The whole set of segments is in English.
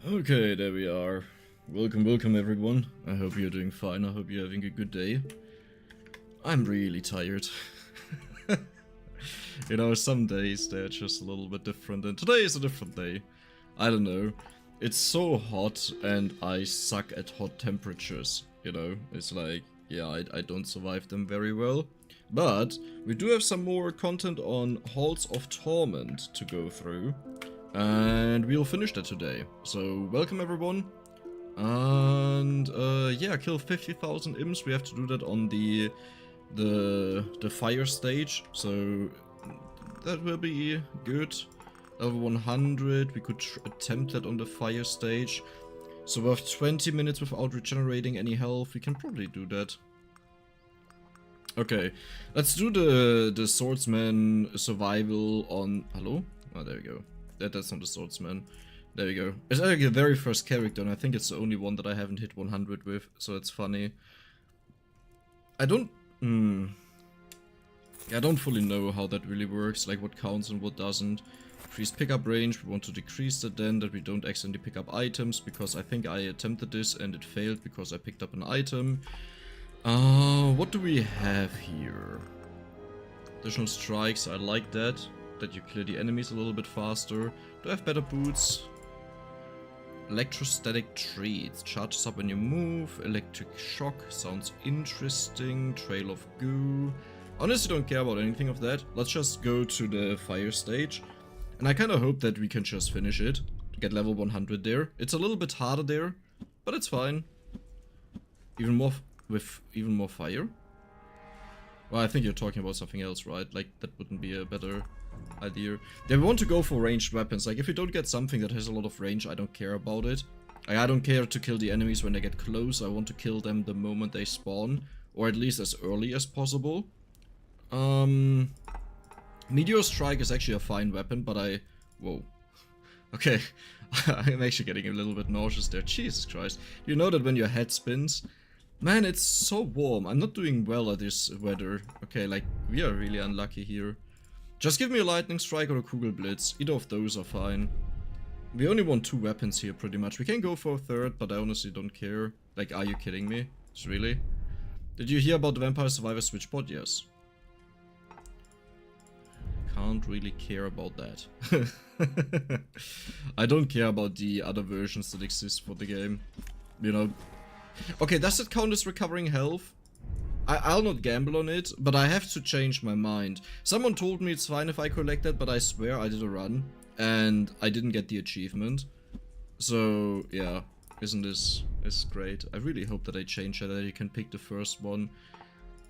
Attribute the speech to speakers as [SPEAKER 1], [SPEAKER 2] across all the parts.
[SPEAKER 1] Okay, there we are. Welcome everyone. I hope you're doing fine. I hope you're having a good day. I'm really tired. You know, some days they're just a little bit different, and today is a different day. I don't know. It's so hot and I suck at hot temperatures, you know? It's like, yeah, I don't survive them very well. But we do have some more content on Halls of Torment to go through. And we'll finish that today. So, welcome everyone. And, yeah, kill 50,000 imps. We have to do that on the fire stage. So, that will be good. Level 100. We could attempt that on the fire stage. So, we have 20 minutes without regenerating any health. We can probably do that. Okay, let's do the swordsman survival on... Hello? Oh, there we go. That's not the swordsman. There we go. It's actually the very first character, and I think it's the only one that I haven't hit 100 with, so it's funny. I don't... I don't fully know how that really works, like what counts and what doesn't. Increase pickup range, we want to decrease that then, that we don't accidentally pick up items, because I think I attempted this and it failed because I picked up an item. What do we have here? Additional strikes, I like that. That you clear the enemies a little bit faster. Do I have better boots? Electrostatic treats. Charges up when you move. Electric shock. Sounds interesting. Trail of goo. Honestly don't care about anything of that. Let's just go to the fire stage. And I kind of hope that we can just finish it. To get level 100 there. It's a little bit harder there. But it's fine. Even more with even more fire. Well, I think you're talking about something else, right? Like, that wouldn't be a better idea. They want to go for ranged weapons. Like, if you don't get something that has a lot of range, I don't care about it. Like, I don't care to kill the enemies when they get close. I want to kill them the moment they spawn. Or at least as early as possible. Meteor Strike is actually a fine weapon, but whoa. Okay. I'm actually getting a little bit nauseous there. Jesus Christ. You know that when your head spins... Man, it's so warm. I'm not doing well at this weather. Okay, like, we are really unlucky here. Just give me a lightning strike or a Kugelblitz. Either of those are fine. We only want 2 weapons here, pretty much. We can go for a third, but I honestly don't care. Like, are you kidding me? Really? Did you hear about the Vampire Survivor Switch bot? Yes. Can't really care about that. I don't care about the other versions that exist for the game. You know... Okay, does it count as recovering health? I'll not gamble on it, but I have to change my mind. Someone told me it's fine if I collect that, but I swear I did a run, and I didn't get the achievement. So, yeah, isn't this great? I really hope that I change that you can pick the first one.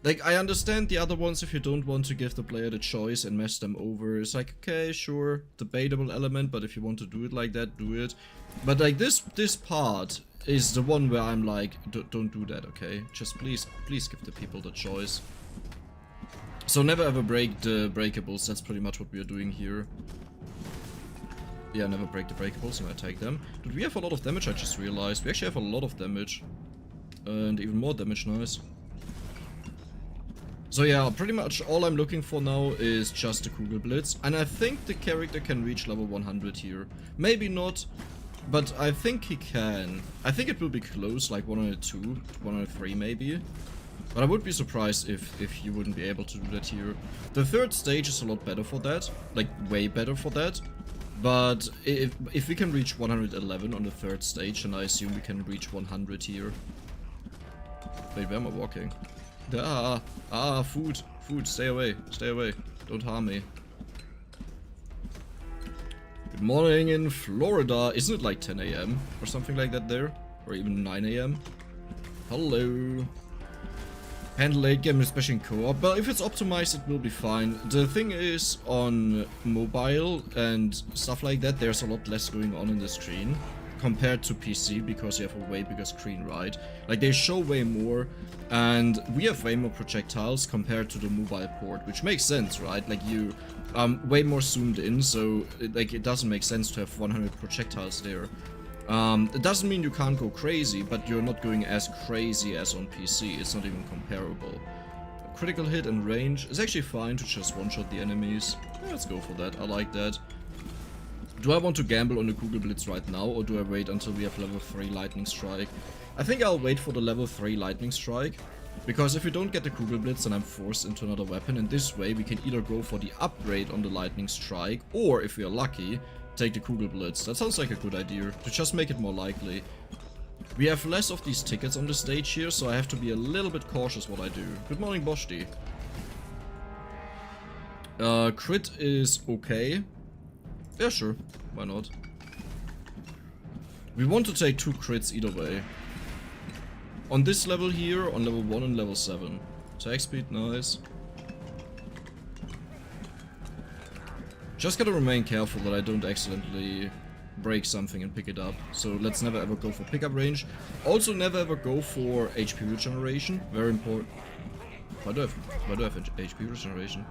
[SPEAKER 1] Like, I understand the other ones if you don't want to give the player the choice and mess them over. It's like, okay, sure, debatable element, but if you want to do it like that, do it. But like, this part... is the one where I'm like, don't do that, okay? Just please give the people the choice. So never ever break the breakables, that's pretty much what we are doing here. Yeah, never break the breakables and attack them. Dude, we have a lot of damage, I just realized. We actually have a lot of damage. And even more damage, nice. So yeah, pretty much all I'm looking for now is just the Kugelblitz. And I think the character can reach level 100 here. Maybe not. But I think he can. I think it will be close, like 102, 103 maybe. But I would be surprised if you wouldn't be able to do that here. The third stage is a lot better for that. Like, way better for that. But if we can reach 111 on the third stage, then I assume we can reach 100 here. Wait, where am I walking? Food. Food, stay away. Stay away. Don't harm me. Good morning in Florida. Isn't it like 10 AM or something like that there? Or even 9 AM? Hello. Handle late game, especially in co-op. But if it's optimized, it will be fine. The thing is, on mobile and stuff like that, there's a lot less going on in the screen compared to PC, because you have a way bigger screen, right? Like, they show way more, and we have way more projectiles compared to the mobile port, which makes sense, right? Like, you way more zoomed in, so it doesn't make sense to have 100 projectiles there. It doesn't mean you can't go crazy, but you're not going as crazy as on PC. It's not even comparable. A critical hit and range is actually fine to just one-shot the enemies. Yeah, let's go for that. I like that. Do I want to gamble on the Kugelblitz right now, or do I wait until we have level 3 Lightning Strike? I think I'll wait for the level 3 Lightning Strike, because if we don't get the Kugelblitz, then I'm forced into another weapon, and this way we can either go for the upgrade on the Lightning Strike, or if we are lucky, take the Kugelblitz. That sounds like a good idea, to just make it more likely. We have less of these tickets on the stage here, so I have to be a little bit cautious what I do. Good morning, Boshti. Crit is okay. Yeah, sure. Why not? We want to take 2 crits either way. On this level here, on level 1 and level 7. Attack speed, nice. Just gotta remain careful that I don't accidentally break something and pick it up. So let's never ever go for pickup range. Also never ever go for HP regeneration. Very important. Why do I have HP regeneration?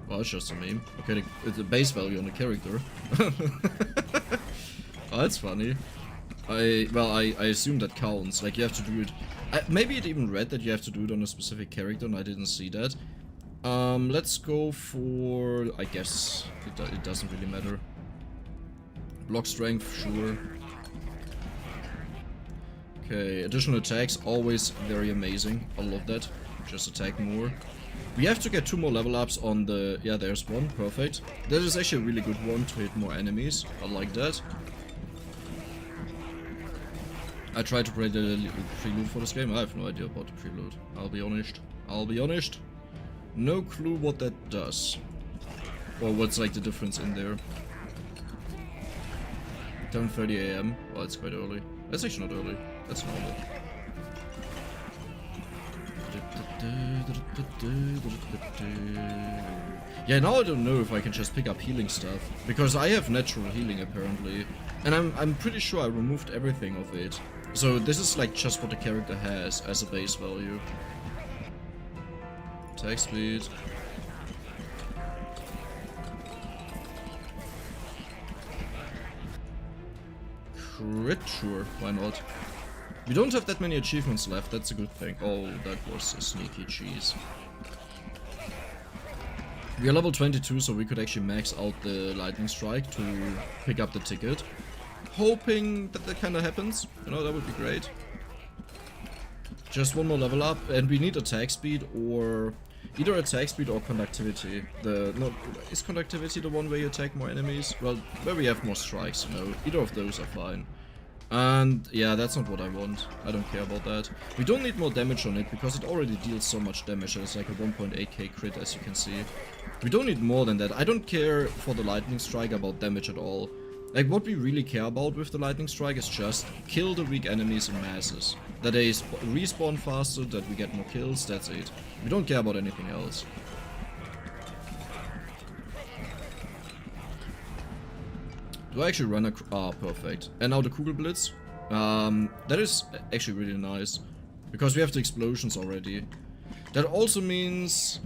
[SPEAKER 1] Well, it's just a meme. Okay, it's a base value on the character. Oh, that's funny. I assume that counts. Like, you have to do it... maybe it even read that you have to do it on a specific character, and I didn't see that. Let's go for... I guess it doesn't really matter. Block strength, sure. Okay, additional attacks, always very amazing. I love that. Just attack more. We have to get 2 more level ups on the... Yeah, there's one. Perfect. That is actually a really good one to hit more enemies. I like that. I tried to create a prelude for this game. I have no idea about the prelude. I'll be honest. I'll be honest. No clue what that does. Or what's like the difference in there. 10:30 AM. Well, it's quite early. That's actually not early. That's normal. Yeah, now I don't know if I can just pick up healing stuff, because I have natural healing apparently, and I'm pretty sure I removed everything of it. So this is like just what the character has as a base value. Attack speed. Crit, sure, why not? We don't have that many achievements left, that's a good thing. Oh, that was a sneaky cheese. We are level 22, so we could actually max out the Lightning Strike to pick up the ticket. Hoping that that kinda happens. You know, that would be great. Just 1 more level up, and we need attack speed or... Either attack speed or conductivity. No, is conductivity the one where you attack more enemies? Well, where we have more strikes, you know. Either of those are fine. And yeah, that's not what I want. I don't care about that. We don't need more damage on it because it already deals so much damage. It's like a 1.8k crit, as you can see. We don't need more than that. I don't care for the Lightning Strike about damage at all. Like, what we really care about with the Lightning Strike is just kill the weak enemies in masses. That they respawn faster, that we get more kills, that's it. We don't care about anything else. Do I actually run a... Ah, perfect. And now the Kugelblitz. That is actually really nice. Because we have the explosions already. That also means...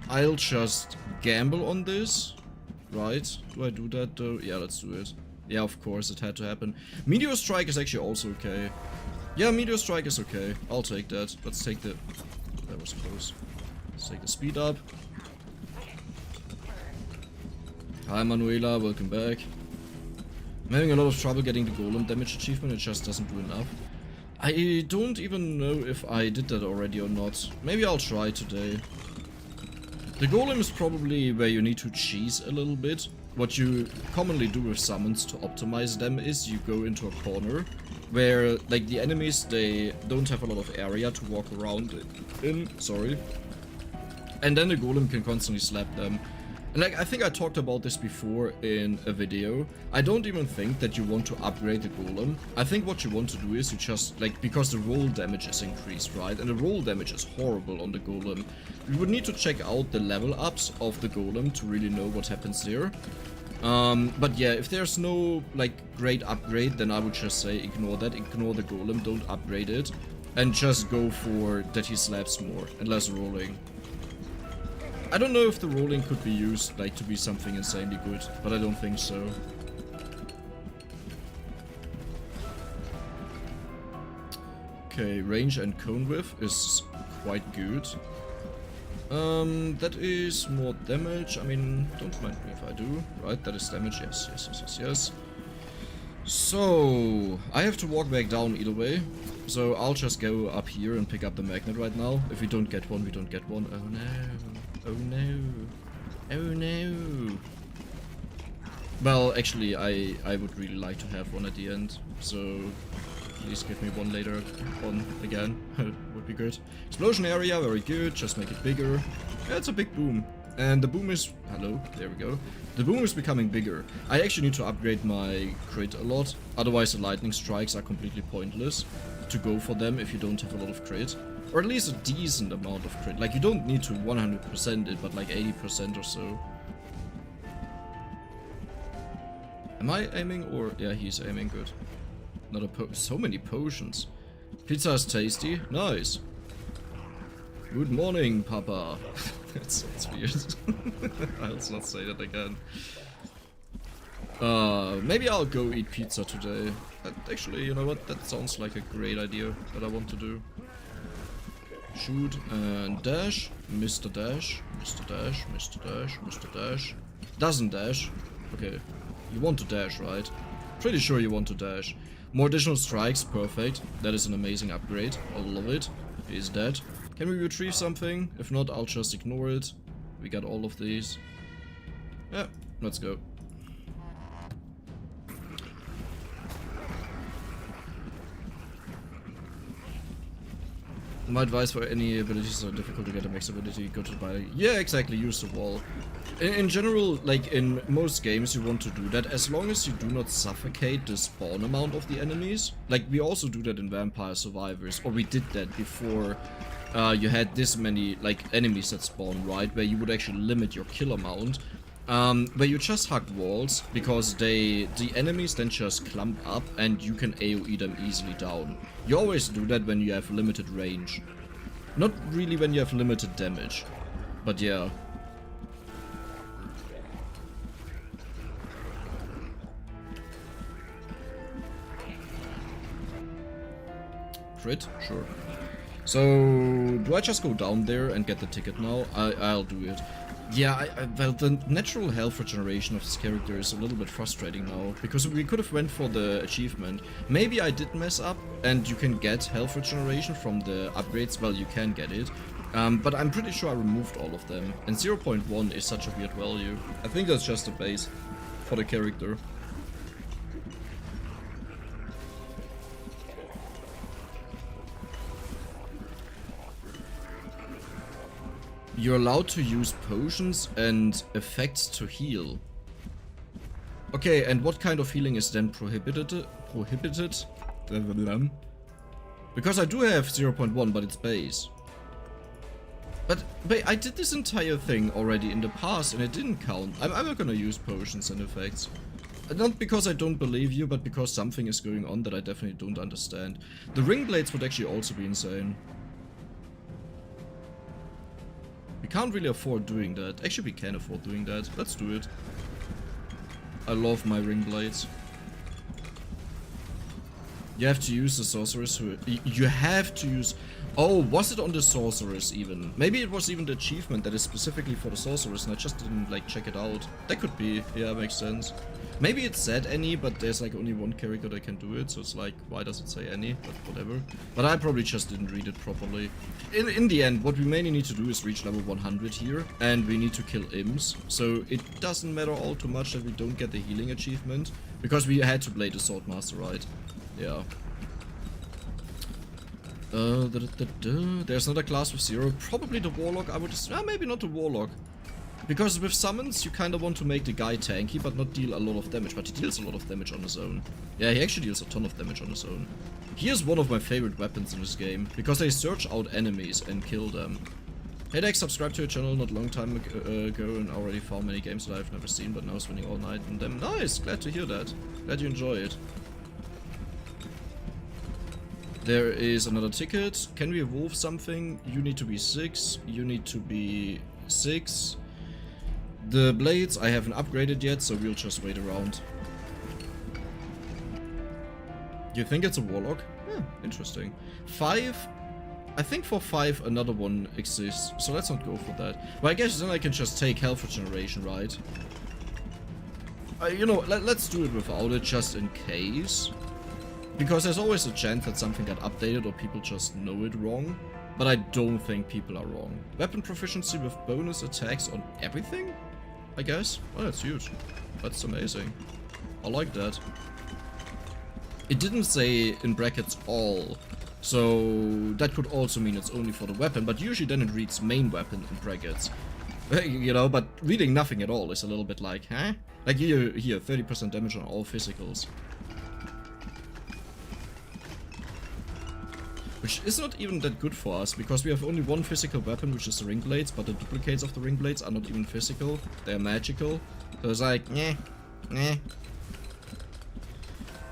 [SPEAKER 1] I'll just gamble on this. Right? Do I do that though? Yeah, let's do it. Yeah, of course, it had to happen. Meteor Strike is actually also okay. Yeah, Meteor Strike is okay. I'll take that. Let's take the... That was close. Let's take the speed up. Hi Manuela, welcome back. I'm having a lot of trouble getting the Golem damage achievement, it just doesn't do enough. I don't even know if I did that already or not. Maybe I'll try today. The Golem is probably where you need to cheese a little bit. What you commonly do with summons to optimize them is you go into a corner where, like, the enemies, they don't have a lot of area to walk around in, sorry. And then the Golem can constantly slap them. And like, I think I talked about this before in a video. I don't even think that you want to upgrade the Golem. I think what you want to do is you just, like, because the roll damage is increased, right? And the roll damage is horrible on the Golem. We would need to check out the level ups of the Golem to really know what happens there. But yeah, if there's no, like, great upgrade, then I would just say ignore that, ignore the Golem, don't upgrade it. And just go for that he slaps more and less rolling. I don't know if the rolling could be used, like, to be something insanely good, but I don't think so. Okay, range and cone width is quite good. That is more damage. I mean, don't mind me if I do. Right, that is damage. Yes, yes, yes, yes, yes. So, I have to walk back down either way. So, I'll just go up here and pick up the magnet right now. If we don't get one, we don't get one. Oh no. Oh no. Oh no. Well, actually, I would really like to have one at the end. So, please give me one later on again. Would be good. Explosion area, very good. Just make it bigger. Yeah, it's a big boom. And the boom is... Hello, there we go. The boom is becoming bigger. I actually need to upgrade my crit a lot. Otherwise the lightning strikes are completely pointless to go for them if you don't have a lot of crit. Or at least a decent amount of crit. Like, you don't need to 100% it, but like 80% or so. Am I aiming or... Yeah, he's aiming good. Not a so many potions. Pizza is tasty. Nice. Good morning, Papa. That sounds weird. I'll not say that again. Maybe I'll go eat pizza today. Actually, you know what? That sounds like a great idea that I want to do. Shoot and dash. Mr. Dash. Mr. Dash. Mr. Dash. Mr. Dash. Doesn't dash. Okay. You want to dash, right? Pretty sure you want to dash. More additional strikes. Perfect. That is an amazing upgrade. I love it. He's dead. Can we retrieve something? If not, I'll just ignore it. We got all of these. Yeah, let's go. My advice for any abilities that are difficult to get a max ability, go to the body. Yeah, exactly, use the wall. In general, like in most games you want to do that as long as you do not suffocate the spawn amount of the enemies. Like we also do that in Vampire Survivors, or we did that before you had this many like enemies that spawn, right? Where you would actually limit your kill amount. Where you just hug walls because the enemies then just clump up and you can AoE them easily down. You always do that when you have limited range. Not really when you have limited damage. But yeah. Crit? Sure. So, do I just go down there and get the ticket now? I'll do it. Yeah, well, the natural health regeneration of this character is a little bit frustrating now, because we could have went for the achievement. Maybe I did mess up, and you can get health regeneration from the upgrades. Well, you can get it, but I'm pretty sure I removed all of them, and 0.1 is such a weird value. I think that's just a base for the character. You're allowed to use potions and effects to heal. Okay, and what kind of healing is then prohibited? Because I do have 0.1, but it's base. But I did this entire thing already in the past and it didn't count. I'm not gonna use potions and effects. Not because I don't believe you, but because something is going on that I definitely don't understand. The ring blades would actually also be insane. We can't really afford doing that. Actually, we can afford doing that. Let's do it. I love my ring blades. You have to use the sorceress who... You have to use... Oh, was it on the sorceress even? Maybe it was even the achievement that is specifically for the sorceress and I just didn't like check it out. That could be. Yeah, makes sense. Maybe it said any, but there's like only one character that can do it, so it's like, why does it say any? But whatever. But I probably just didn't read it properly. In the end, what we mainly need to do is reach level 100 here, and we need to kill imps. So it doesn't matter all too much that we don't get the healing achievement, because we had to play the Swordmaster, right? Yeah. There's another class with 0. Probably the Warlock, I would just... maybe not the Warlock. Because with summons, you kind of want to make the guy tanky, but not deal a lot of damage. But he deals a lot of damage on his own. Yeah, he actually deals a ton of damage on his own. He is one of my favorite weapons in this game, because they search out enemies and kill them. Hey Dex, subscribed to your channel not a long time ago and already found many games that I've never seen, but now spending all night in them. Nice, glad to hear that. Glad you enjoy it. There is another ticket. Can we evolve something? You need to be 6. You need to be 6. The blades I haven't upgraded yet, so we'll just wait around. You think it's a Warlock? Interesting. 5. I think for 5 another one exists, so let's not go for that. Well, I guess then I can just take health regeneration, right? You know, let's do it without it, just in case. Because there's always a chance that something got updated or people just know it wrong. But I don't think people are wrong. Weapon proficiency with bonus attacks on everything? I guess? Oh, that's huge. That's amazing. I like that. It didn't say in brackets all. So that could also mean it's only for the weapon, but usually then it reads main weapon in brackets. You know, but reading nothing at all is a little bit like, huh? Like here 30% damage on all physicals. Which is not even that good for us, because we have only one physical weapon, which is the ring blades, but the duplicates of the ring blades are not even physical, they're magical. So it's like, nah.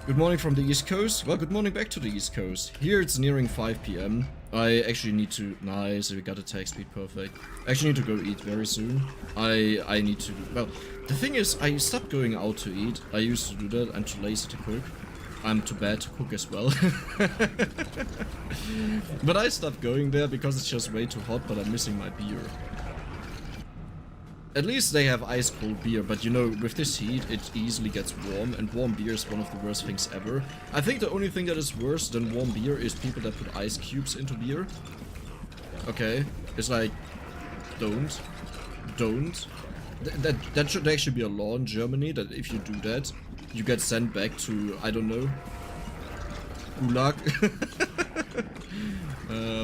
[SPEAKER 1] Good morning from the East Coast. Well, good morning back to the East Coast. Here it's nearing 5 PM. I actually need to... Nice, we got attack speed, perfect. I actually need to go eat very soon. I need to... Well, the thing is, I stopped going out to eat. I used to do that. I'm too lazy to cook. I'm too bad to cook as well. But I stopped going there because it's just way too hot, but I'm missing my beer. At least they have ice cold beer, but you know, with this heat it easily gets warm, and warm beer is one of the worst things ever. I think the only thing that is worse than warm beer is people that put ice cubes into beer. Okay, it's like, don't. That should actually be a law in Germany, that if you do that, you get sent back to, I don't know, Gulag.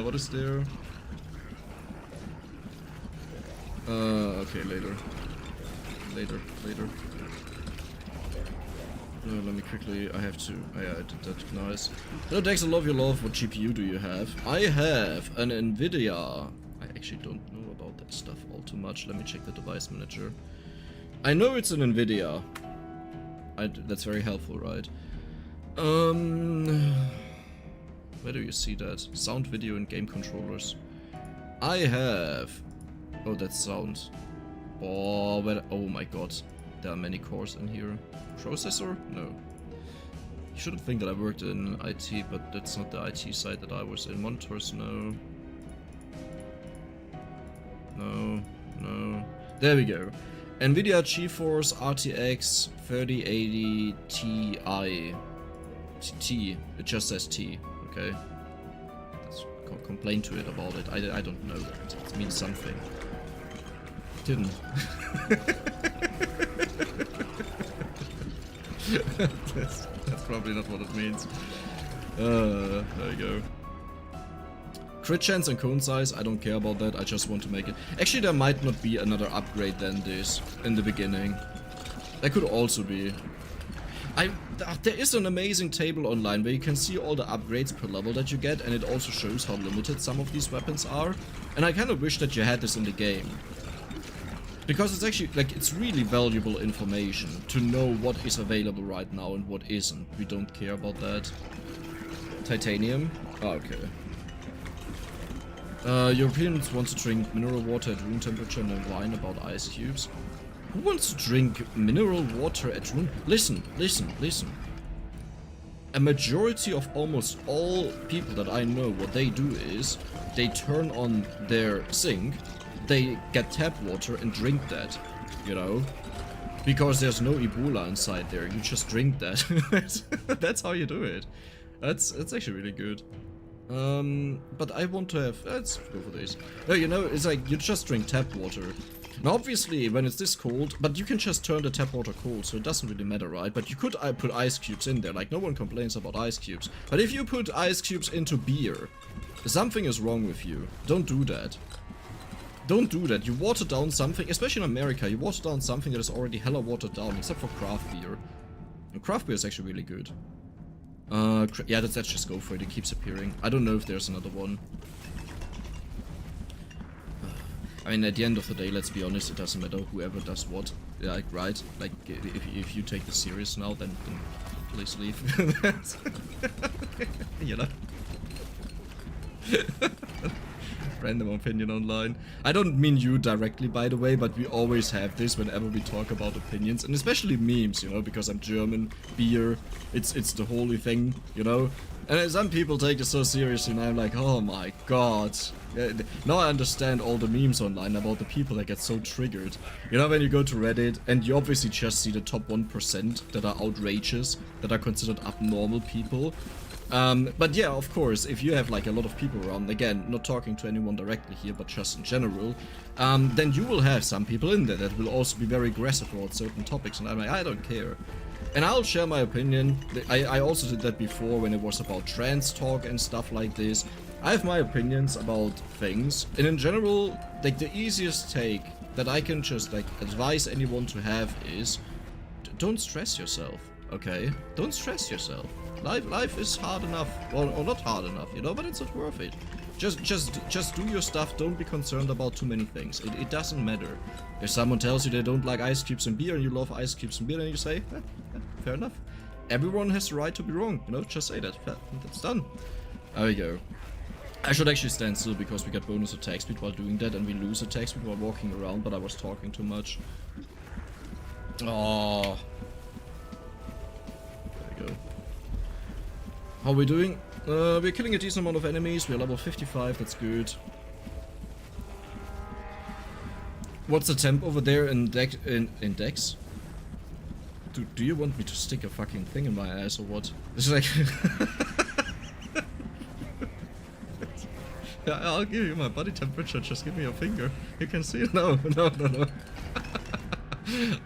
[SPEAKER 1] What is there? Okay, later. Let me quickly, I have to, yeah, I did that, nice. Hello Dex, I love your love, what GPU do you have? I have an Nvidia. I actually don't know about that stuff all too much, let me check the device manager. I know it's an Nvidia. That's very helpful, right? Where do you see that? Sound, video, and game controllers. I have... Oh, that's sound. Oh, oh my god. There are many cores in here. Processor? No. You shouldn't think that I worked in IT, but that's not the IT side that I was in. Monitors, no. No. There we go. Nvidia GeForce RTX 3080 Ti. T. It just says T. Okay. Let's complain to it about it. I don't know. It means something. It didn't. that's probably not what it means. There you go. Crit chance and cone size, I don't care about that, I just want to make it. Actually, there might not be another upgrade than this in the beginning. There could also be. There is an amazing table online where you can see all the upgrades per level that you get, and it also shows how limited some of these weapons are. And I kind of wish that you had this in the game. Because it's actually, like, it's really valuable information to know what is available right now and what isn't. We don't care about that. Titanium? Oh, okay. Europeans want to drink mineral water at room temperature and then whine about ice cubes. Who wants to drink mineral water at room? Listen. A majority of almost all people that I know, what they do is they turn on their sink, they get tap water and drink that, you know? Because there's no Ebola inside there, you just drink that. That's how you do it. That's actually really good. But I want to have... Let's go for this. No, you know, it's like, you just drink tap water. Now, obviously, when it's this cold, but you can just turn the tap water cold, so it doesn't really matter, right? But you could put ice cubes in there, like, no one complains about ice cubes. But if you put ice cubes into beer, something is wrong with you. Don't do that. Don't do that. You water down something, especially in America, you water down something that is already hella watered down, except for craft beer. And craft beer is actually really good. Yeah, let's just go for it. It keeps appearing. I don't know if there's another one. I mean, at the end of the day, let's be honest, it doesn't matter whoever does what. Like, right? Like, if you take this serious now, then please leave. You know? random opinion online. I don't mean you directly, by the way, but we always have this whenever we talk about opinions, and especially memes, you know, because I'm German, beer, it's the holy thing, you know. And some people take it so seriously, and I'm like, oh my god. Now I understand all the memes online about the people that get so triggered. You know, when you go to Reddit, and you obviously just see the top 1% that are outrageous, that are considered abnormal people. But yeah, of course, if you have like a lot of people around, again, not talking to anyone directly here, but just in general, then you will have some people in there that will also be very aggressive about certain topics, and I'm like, I don't care. And I'll share my opinion. I also did that before when it was about trans talk and stuff like this. I have my opinions about things, and in general, like the easiest take that I can just like advise anyone to have is don't stress yourself, okay? Don't stress yourself. Life is hard enough, or not hard enough, you know, but it's not worth it. Just do your stuff. Don't be concerned about too many things. It doesn't matter. If someone tells you they don't like ice cubes and beer, and you love ice cubes and beer, then you say, fair enough. Everyone has the right to be wrong, you know, just say that. That's done. There we go. I should actually stand still because we get bonus attack speed while doing that, and we lose attack speed while walking around, but I was talking too much. Oh. There we go. How are we doing? We're killing a decent amount of enemies. We're level 55, that's good. What's the temp over there in Dex? Do you want me to stick a fucking thing in my ass or what? It's like... Yeah, I'll give you my body temperature, just give me your finger. You can see it. No.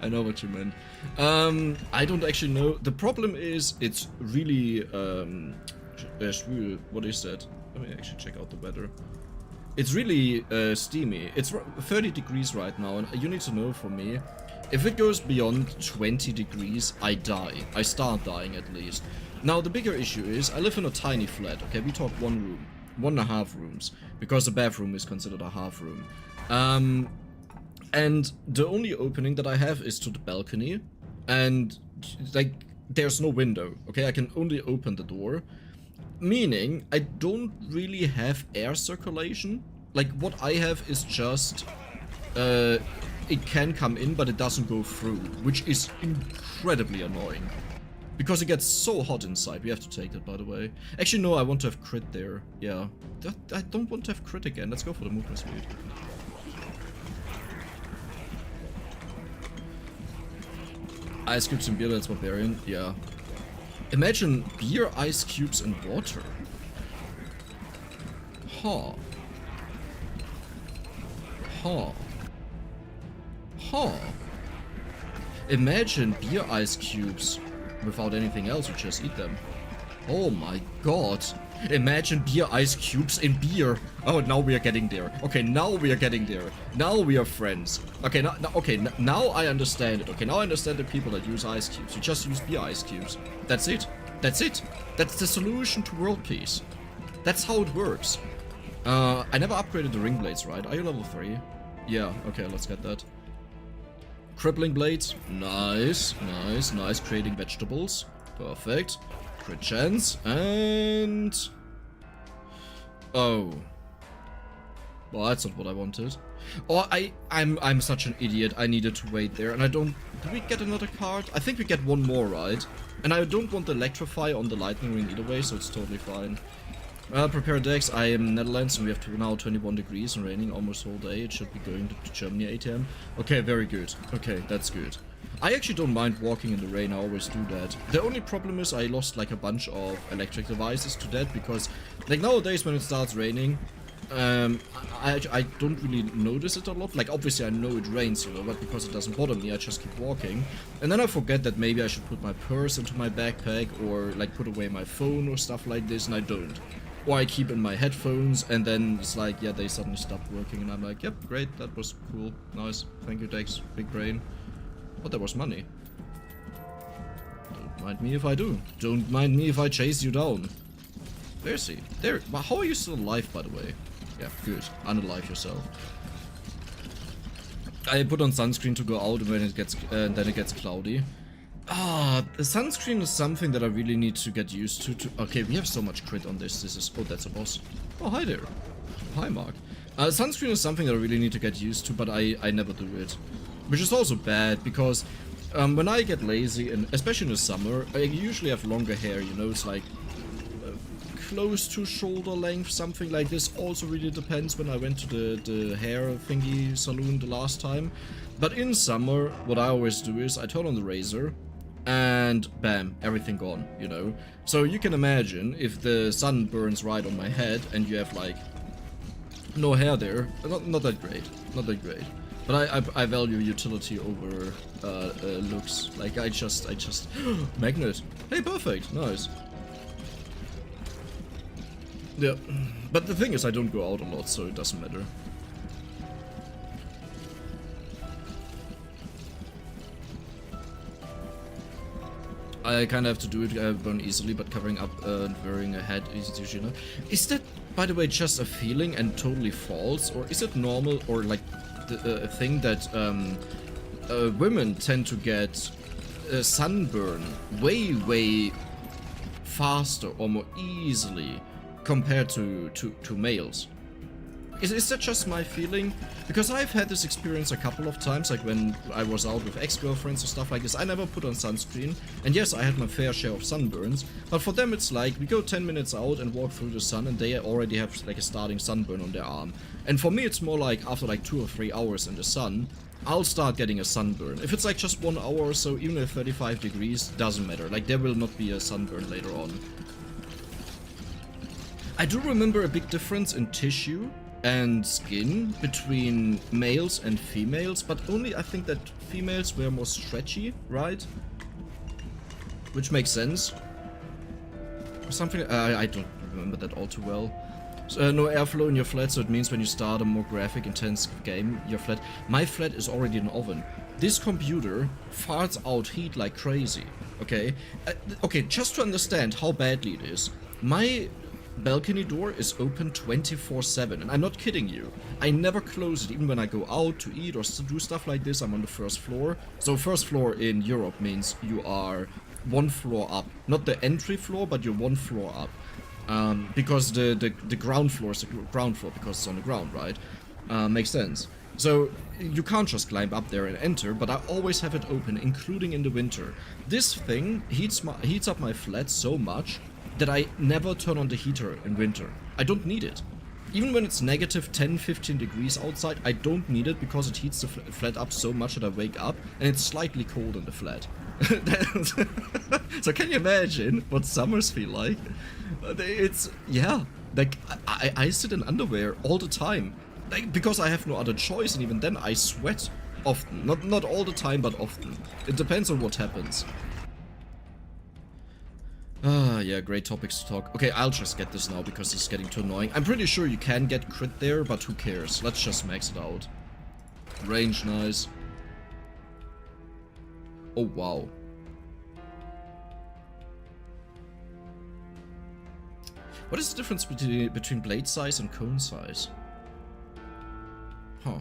[SPEAKER 1] I know what you meant. I don't actually know. The problem is, it's really, what is that? Let me actually check out the weather. It's really, steamy. It's 30 degrees right now, and you need to know for me, if it goes beyond 20 degrees, I die. I start dying at least. Now, the bigger issue is, I live in a tiny flat, okay? We talk 1 room. 1.5 rooms, because the bathroom is considered a half room. And the only opening that I have is to the balcony, and like there's no window, okay? I can only open the door, meaning I don't really have air circulation. Like what I have is just it can come in, but it doesn't go through, which is incredibly annoying. Because it gets so hot inside. We have to take that, by the way. Actually, no, I want to have crit there. Yeah. I don't want to have crit again. Let's go for the movement speed. Ice cubes and beer, that's barbarian. Yeah. Imagine beer, ice cubes, and water. Huh. Huh. Huh. Imagine beer, ice cubes. Without anything else, you just eat them. Oh my god. Imagine beer, ice cubes, and beer. Oh, now we are getting there. Okay, now we are getting there. Now we are friends. Okay, now I understand it. Okay, now I understand the people that use ice cubes. You just use beer ice cubes. That's it. That's it. That's the solution to world peace. That's how it works. I never upgraded the ring blades, right? Are you level 3? Yeah, okay, let's get that. Crippling blades, nice. Creating vegetables, perfect. Crit chance, and... oh. Well, that's not what I wanted. Oh, I'm such an idiot, I needed to wait there, and I don't... do we get another card? I think we get one more, right? And I don't want the electrify on the lightning ring either way, so it's totally fine. Prepare decks. I am Netherlands and we have now 21 degrees and raining almost all day. It should be going to Germany 8 AM. Okay, very good. Okay, that's good. I actually don't mind walking in the rain, I always do that. The only problem is I lost like a bunch of electric devices to that because like nowadays when it starts raining, I don't really notice it a lot. Like obviously I know it rains, you know, but because it doesn't bother me, I just keep walking. And then I forget that maybe I should put my purse into my backpack or like put away my phone or stuff like this, and I don't. Or I keep in my headphones, and then it's like, yeah, they suddenly stop working, and I'm like, yep, great, that was cool, nice, thank you, Dex, big brain. But there was money. Don't mind me if I do. Don't mind me if I chase you down. Where is he? There. How are you still alive, by the way? Yeah, good. Unalive yourself. I put on sunscreen to go out when it gets, then it gets cloudy. Ah, the sunscreen is something that I really need to get used to. Okay, we have so much crit on this. This is... oh, that's a boss. Oh, hi there. Hi, Mark. Sunscreen is something that I really need to get used to, but I never do it. Which is also bad, because when I get lazy, and especially in the summer, I usually have longer hair, you know, it's like close to shoulder length, something like this. Also really depends when I went to the hair thingy salon the last time. But in summer, what I always do is I turn on the razor, and bam, everything gone, you know. So you can imagine if the sun burns right on my head and you have like no hair there, not that great, not that great. But I value utility over looks. Like I just magnet. Hey, perfect, nice. Yeah, but the thing is I don't go out a lot, so it doesn't matter. I kind of have to do it burn easily, but covering up and wearing a hat is usually not. Is that, by the way, just a feeling and totally false, or is it normal, or like a thing that women tend to get sunburn way faster or more easily compared to males? Is that just my feeling? Because I've had this experience a couple of times, like when I was out with ex-girlfriends or stuff like this. I never put on sunscreen, and yes, I had my fair share of sunburns, but for them it's like, we go 10 minutes out and walk through the sun and they already have like a starting sunburn on their arm. And for me it's more like, after like 2 or 3 hours in the sun, I'll start getting a sunburn. If it's like just 1 hour or so, even at 35 degrees, doesn't matter. Like, there will not be a sunburn later on. I do remember a big difference in tissue and skin between males and females, but only I think that females were more stretchy, right? Which makes sense. Or something, I don't remember that all too well. So, no airflow in your flat, so it means when you start a more graphic intense game, your flat... My flat is already an oven. This computer farts out heat like crazy, okay? Okay, just to understand how badly it is, my balcony door is open 24/7, and I'm not kidding you. I never close it, even when I go out to eat or do stuff like this. I'm on the first floor. So first floor in Europe means you are 1 floor up. Not the entry floor, but you're 1 floor up. Because the ground floor is the ground floor, because it's on the ground, right? Makes sense. So you can't just climb up there and enter, but I always have it open, including in the winter. This thing heats up my flat so much that I never turn on the heater in winter. I don't need it. Even when it's negative 10-15 degrees outside, I don't need it because it heats the flat up so much that I wake up and it's slightly cold in the flat. So can you imagine what summers feel like? It's, yeah, like I sit in underwear all the time, like, because I have no other choice, and even then I sweat often. Not all the time, but often. It depends on what happens. Ah, yeah, great topics to talk. Okay, I'll just get this now because it's getting too annoying. I'm pretty sure you can get crit there, but who cares? Let's just max it out. Range, nice. Oh, wow. What is the difference between blade size and cone size? Huh.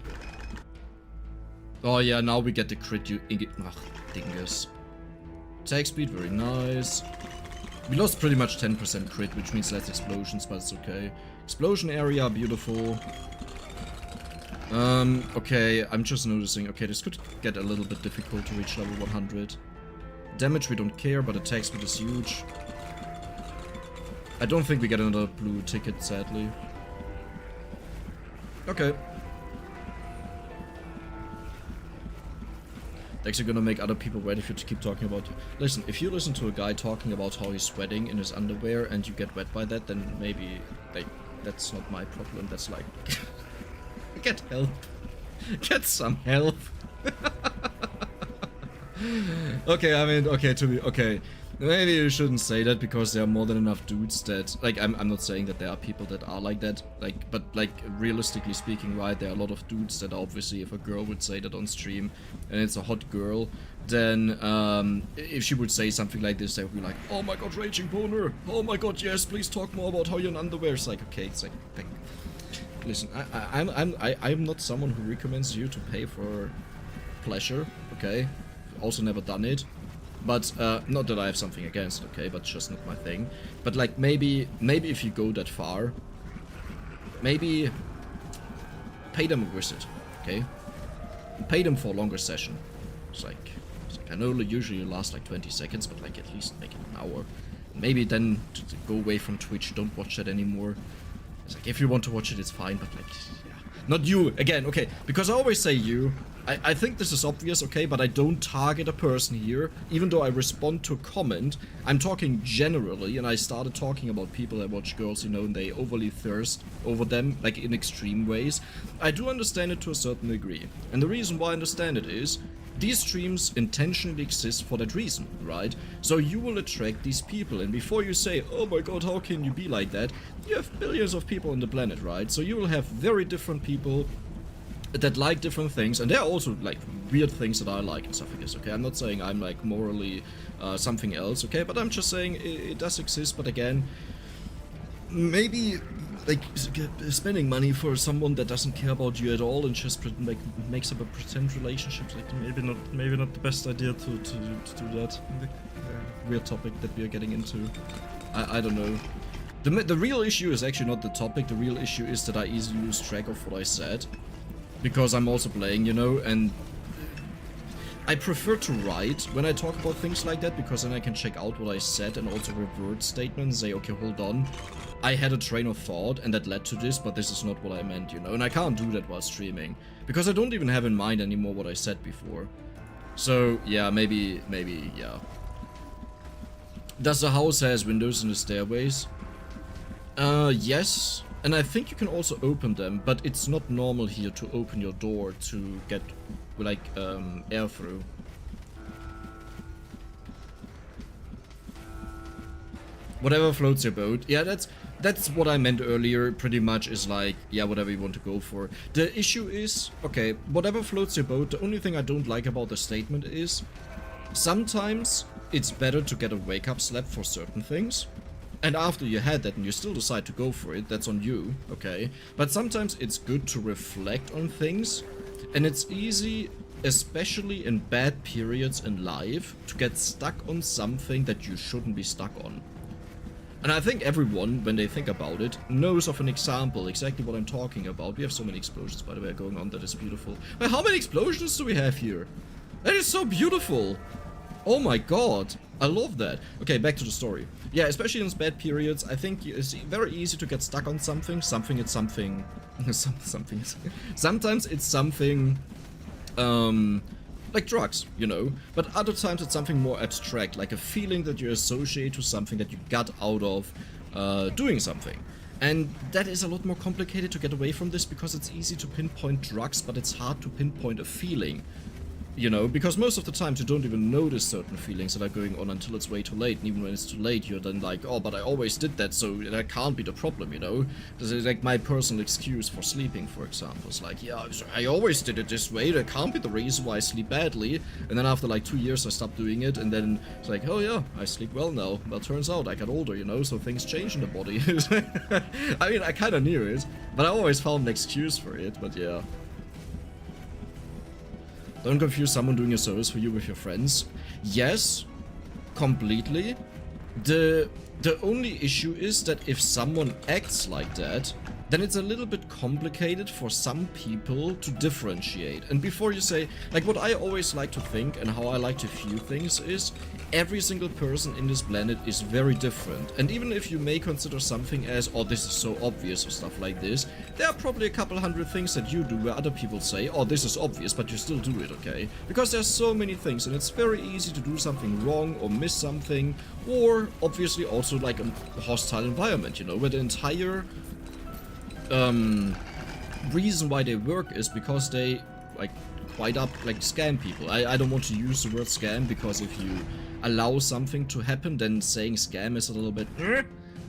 [SPEAKER 1] Oh yeah, now we get the crit dingus. Attack speed, very nice. We lost pretty much 10% crit, which means less explosions, but it's okay. Explosion area, beautiful. Okay, I'm just noticing. Okay, this could get a little bit difficult to reach level 100. Damage we don't care, but attack speed is huge. I don't think we get another blue ticket, sadly. Okay. Actually gonna make other people wait if you keep talking about... Listen, if you listen to a guy talking about how he's sweating in his underwear and you get wet by that, then maybe, like, that's not my problem. That's like... Get help. Get some help. Okay, I mean, okay, okay. Maybe you shouldn't say that because there are more than enough dudes that... Like, I'm not saying that there are people that are like that, like, but, like, realistically speaking, right, there are a lot of dudes that obviously, if a girl would say that on stream, and it's a hot girl, then, if she would say something like this, they would be like, oh my god, raging boner! Oh my god, yes, please talk more about how you're in underwear. It's like, okay, it's like... Listen, I'm not someone who recommends you to pay for pleasure, okay? Also never done it. But, not that I have something against it, okay, but just not my thing. But, like, maybe if you go that far, maybe pay them a visit, okay? Pay them for a longer session. It's like I know it usually lasts like 20 seconds, but like at least make it an hour. Maybe then to go away from Twitch, don't watch that anymore. It's like if you want to watch it, it's fine, but like, yeah. Not you, again, okay, because I always say you. I think this is obvious, okay, but I don't target a person here. Even though I respond to a comment, I'm talking generally, and I started talking about people that watch girls, you know, and they overly thirst over them, like in extreme ways. I do understand it to a certain degree. And the reason why I understand it is, these streams intentionally exist for that reason, right? So you will attract these people, and before you say, oh my god, how can you be like that? You have billions of people on the planet, right? So you will have very different people that like different things, and there are also like weird things that I like and stuff like this, okay? I'm not saying I'm like morally something else, okay? But I'm just saying it does exist, but again, maybe like spending money for someone that doesn't care about you at all and just makes up a pretend relationship, like maybe not the best idea to do that. Weird topic that we are getting into. I don't know. The real issue is actually not the topic. The real issue is that I easily lose track of what I said. Because I'm also playing, you know, and I prefer to write when I talk about things like that, because then I can check out what I said and also revert statements, say, okay, hold on, I had a train of thought and that led to this, but this is not what I meant, you know, and I can't do that while streaming, because I don't even have in mind anymore what I said before. So, yeah, maybe, yeah. Does the house has windows in the stairways? Yes. And I think you can also open them, but it's not normal here to open your door to get, like, air through. Whatever floats your boat. Yeah, that's what I meant earlier, pretty much, is like, yeah, whatever you want to go for. The issue is, okay, whatever floats your boat, the only thing I don't like about the statement is, sometimes it's better to get a wake-up slap for certain things. And after you had that and you still decide to go for it, that's on you, okay? But sometimes it's good to reflect on things, and it's easy, especially in bad periods in life, to get stuck on something that you shouldn't be stuck on. And I think everyone, when they think about it, knows of an example, exactly what I'm talking about. We have so many explosions, by the way, going on, that is beautiful. But how many explosions do we have here? That is so beautiful! Oh my god, I love that. Okay, back to the story. Yeah, especially in bad periods, I think it's very easy to get stuck on something. Sometimes it's something, like drugs, you know? But other times it's something more abstract, like a feeling that you associate to something that you got out of doing something. And that is a lot more complicated to get away from this, because it's easy to pinpoint drugs, but it's hard to pinpoint a feeling. You know, because most of the times you don't even notice certain feelings that are going on until it's way too late. And even when it's too late, you're then like, oh, but I always did that, so that can't be the problem, you know? This is like my personal excuse for sleeping, for example. It's like, yeah, I always did it this way, that can't be the reason why I sleep badly. And then after like 2 years I stopped doing it, and then it's like, oh yeah, I sleep well now. Well, turns out I got older, you know, so things change in the body. I mean, I kinda knew it, but I always found an excuse for it, but yeah. Don't confuse someone doing a service for you with your friends. Yes, completely. The only issue is that if someone acts like that, then it's a little bit complicated for some people to differentiate. And before you say, like, what I always like to think and how I like to view things is, every single person in this planet is very different. And even if you may consider something as, oh, this is so obvious or stuff like this, there are probably a couple hundred things that you do where other people say, oh, this is obvious, but you still do it, okay? Because there's so many things, and it's very easy to do something wrong or miss something, or obviously also like a hostile environment, you know, where the entire reason why they work is because they like quite up like scam people. I don't want to use the word scam, because if you allow something to happen, then saying scam is a little bit,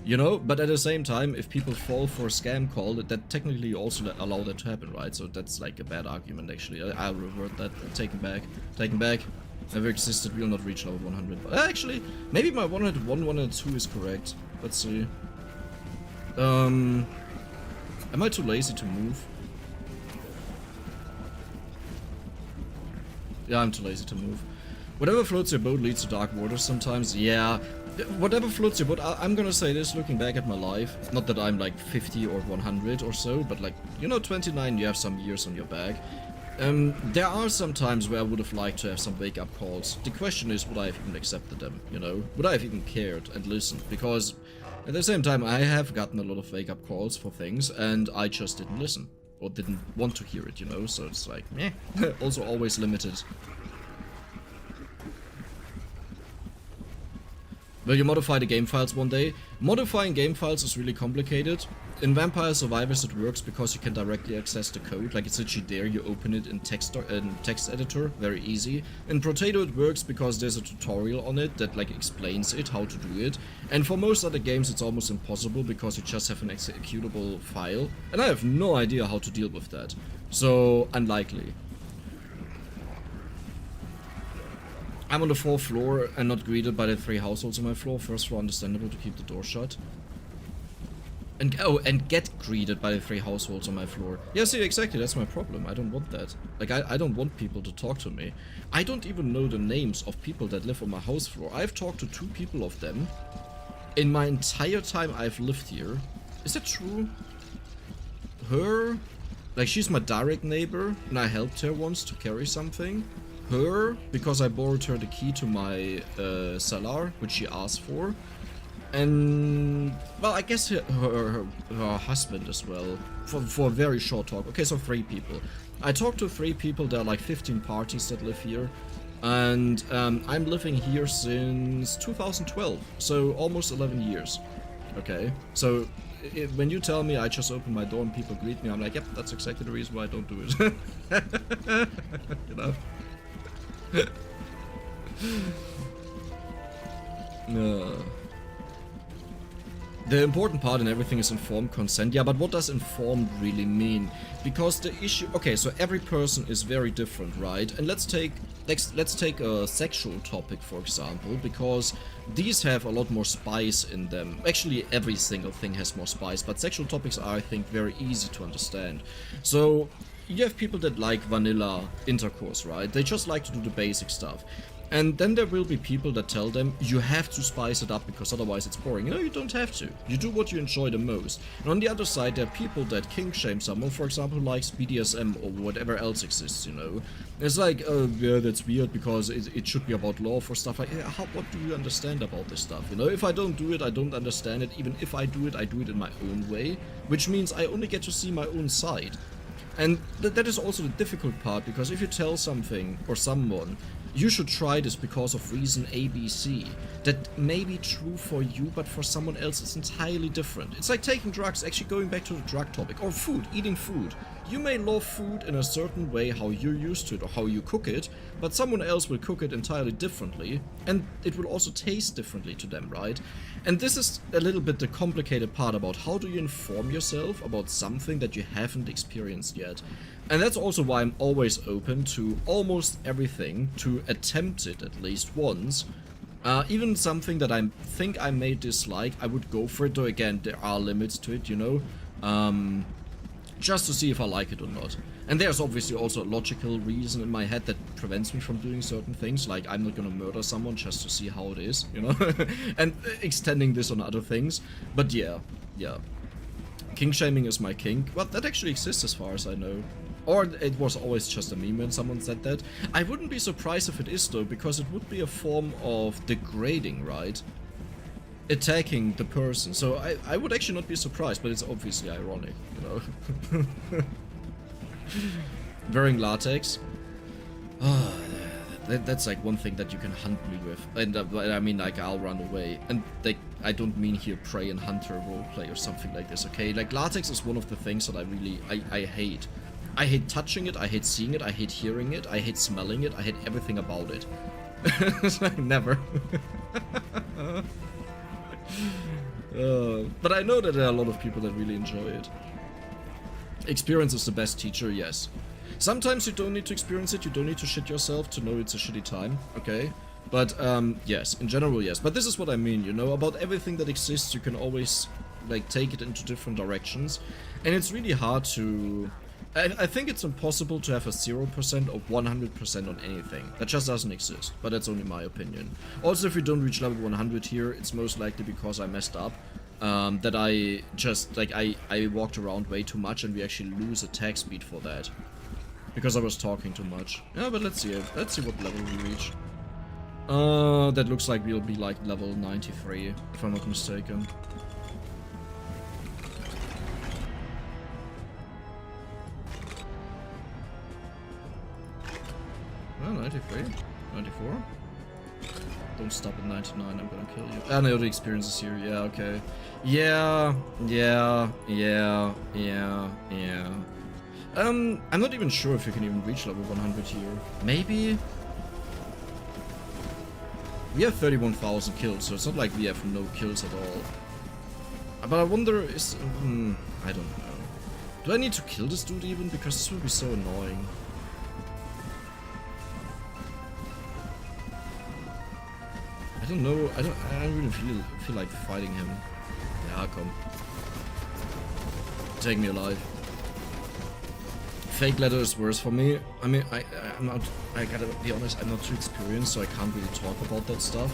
[SPEAKER 1] you know, but at the same time, if people fall for a scam call, that technically also allow that to happen, right? So that's like a bad argument, actually. I'll revert that. Taken back. Never existed, will not reach level 100. But actually, maybe my 101, 102 is correct. Let's see. Am I too lazy to move? Yeah, I'm too lazy to move. Whatever floats your boat leads to dark waters sometimes. Yeah, Whatever floats your boat. I'm gonna say this looking back at my life. Not that I'm like 50 or 100 or so, but like, you know, 29, you have some years on your back. There are some times where I would have liked to have some wake-up calls. The question is, would I have even accepted them, you know? Would I have even cared and listened? Because at the same time, I have gotten a lot of wake-up calls for things, and I just didn't listen. Or didn't want to hear it, you know? So it's like, meh. Also always limited. Will you modify the game files one day? Modifying game files is really complicated. In Vampire Survivors it works because you can directly access the code, like it's literally there, you open it in text editor, very easy. In Potato it works because there's a tutorial on it that like explains it, how to do it. And for most other games it's almost impossible because you just have an executable file. And I have no idea how to deal with that. So, unlikely. I'm on the 4th floor and not greeted by the 3 households on my floor. First floor, understandable to keep the door shut. And and get greeted by the 3 households on my floor. Yeah, see, exactly, that's my problem. I don't want that. Like, I don't want people to talk to me. I don't even know the names of people that live on my house floor. I've talked to 2 people of them in my entire time I've lived here. Is that true? Her? Like, she's my direct neighbor, and I helped her once to carry something. Her, because I borrowed her the key to my cellar, which she asked for. And, well, I guess her husband as well, for a very short talk. Okay, so 3 people. I talked to 3 people, there are like 15 parties that live here. And I'm living here since 2012, so almost 11 years. Okay, so when you tell me I just open my door and people greet me, I'm like, yep, that's exactly the reason why I don't do it. You know? The important part in everything is informed consent. Yeah, but what does informed really mean? Because the issue... Okay, so every person is very different, right? And let's take a sexual topic, for example, because these have a lot more spice in them. Actually, every single thing has more spice, but sexual topics are, I think, very easy to understand. So, you have people that like vanilla intercourse, right? They just like to do the basic stuff. And then there will be people that tell them, you have to spice it up because otherwise it's boring. No, you don't have to. You do what you enjoy the most. And on the other side, there are people that kink shame someone, for example, who likes BDSM or whatever else exists, you know. It's like, oh, yeah, that's weird because it should be about love or stuff like, yeah, what do you understand about this stuff, you know? If I don't do it, I don't understand it. Even if I do it in my own way, which means I only get to see my own side. And that is also the difficult part, because if you tell something or someone, you should try this because of reason A, B, C, that may be true for you, but for someone else it's entirely different. It's like taking drugs, actually going back to the drug topic, or food, eating food. You may love food in a certain way, how you're used to it or how you cook it, but someone else will cook it entirely differently, and it will also taste differently to them, right? And this is a little bit the complicated part about how do you inform yourself about something that you haven't experienced yet. And that's also why I'm always open to almost everything, to attempt it at least once. Even something that I think I may dislike, I would go for it, though again, there are limits to it, you know? Just to see if I like it or not. And there's obviously also a logical reason in my head that prevents me from doing certain things, like I'm not gonna murder someone just to see how it is, you know? And extending this on other things. But yeah. Kink shaming is my kink. Well, that actually exists as far as I know. Or it was always just a meme when someone said that. I wouldn't be surprised if it is, though, because it would be a form of degrading, right? Attacking the person. So I would actually not be surprised, but it's obviously ironic, you know? Wearing latex. That's like one thing that you can hunt me with. And I mean, like, I'll run away. And like, I don't mean here prey and hunter roleplay or something like this, okay? Like, latex is one of the things that I really, I hate. I hate touching it, I hate seeing it, I hate hearing it, I hate smelling it, I hate everything about it. Never. But I know that there are a lot of people that really enjoy it. Experience is the best teacher, yes. Sometimes you don't need to experience it, you don't need to shit yourself to know it's a shitty time, okay? But, yes, in general, yes. But this is what I mean, you know, about everything that exists, you can always, like, take it into different directions. And it's really hard to I think it's impossible to have a 0% or 100% on anything. That just doesn't exist, but that's only my opinion. Also, if we don't reach level 100 here, it's most likely because I messed up. That I just, like, I walked around way too much and we actually lose attack speed for that. Because I was talking too much. Yeah, but let's see it. Let's see what level we reach. That looks like we'll be like level 93, if I'm not mistaken. Oh, 93? 94? Don't stop at 99, I'm gonna kill you. Ah, no, the experience is here. Yeah, okay. Yeah. I'm not even sure if you can even reach level 100 here. Maybe? We have 31,000 kills, so it's not like we have no kills at all. But I wonder, is... I don't know. Do I need to kill this dude even? Because this would be so annoying. I don't know, I don't really feel like fighting him. Yeah, come. Take me alive. Fake leather is worse for me. I mean, I'm not, I gotta be honest, I'm not too experienced, so I can't really talk about that stuff.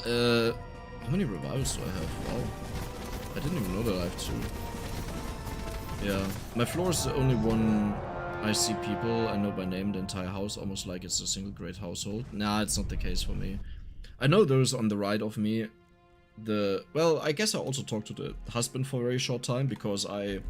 [SPEAKER 1] How many revivals do I have? Wow. I didn't even know that I have 2. Yeah, my floor is the only one I see people I know by name, the entire house, almost like it's a single great household. Nah, it's not the case for me. I know those on the right of me. Well, I guess I also talked to the husband for a very short time because I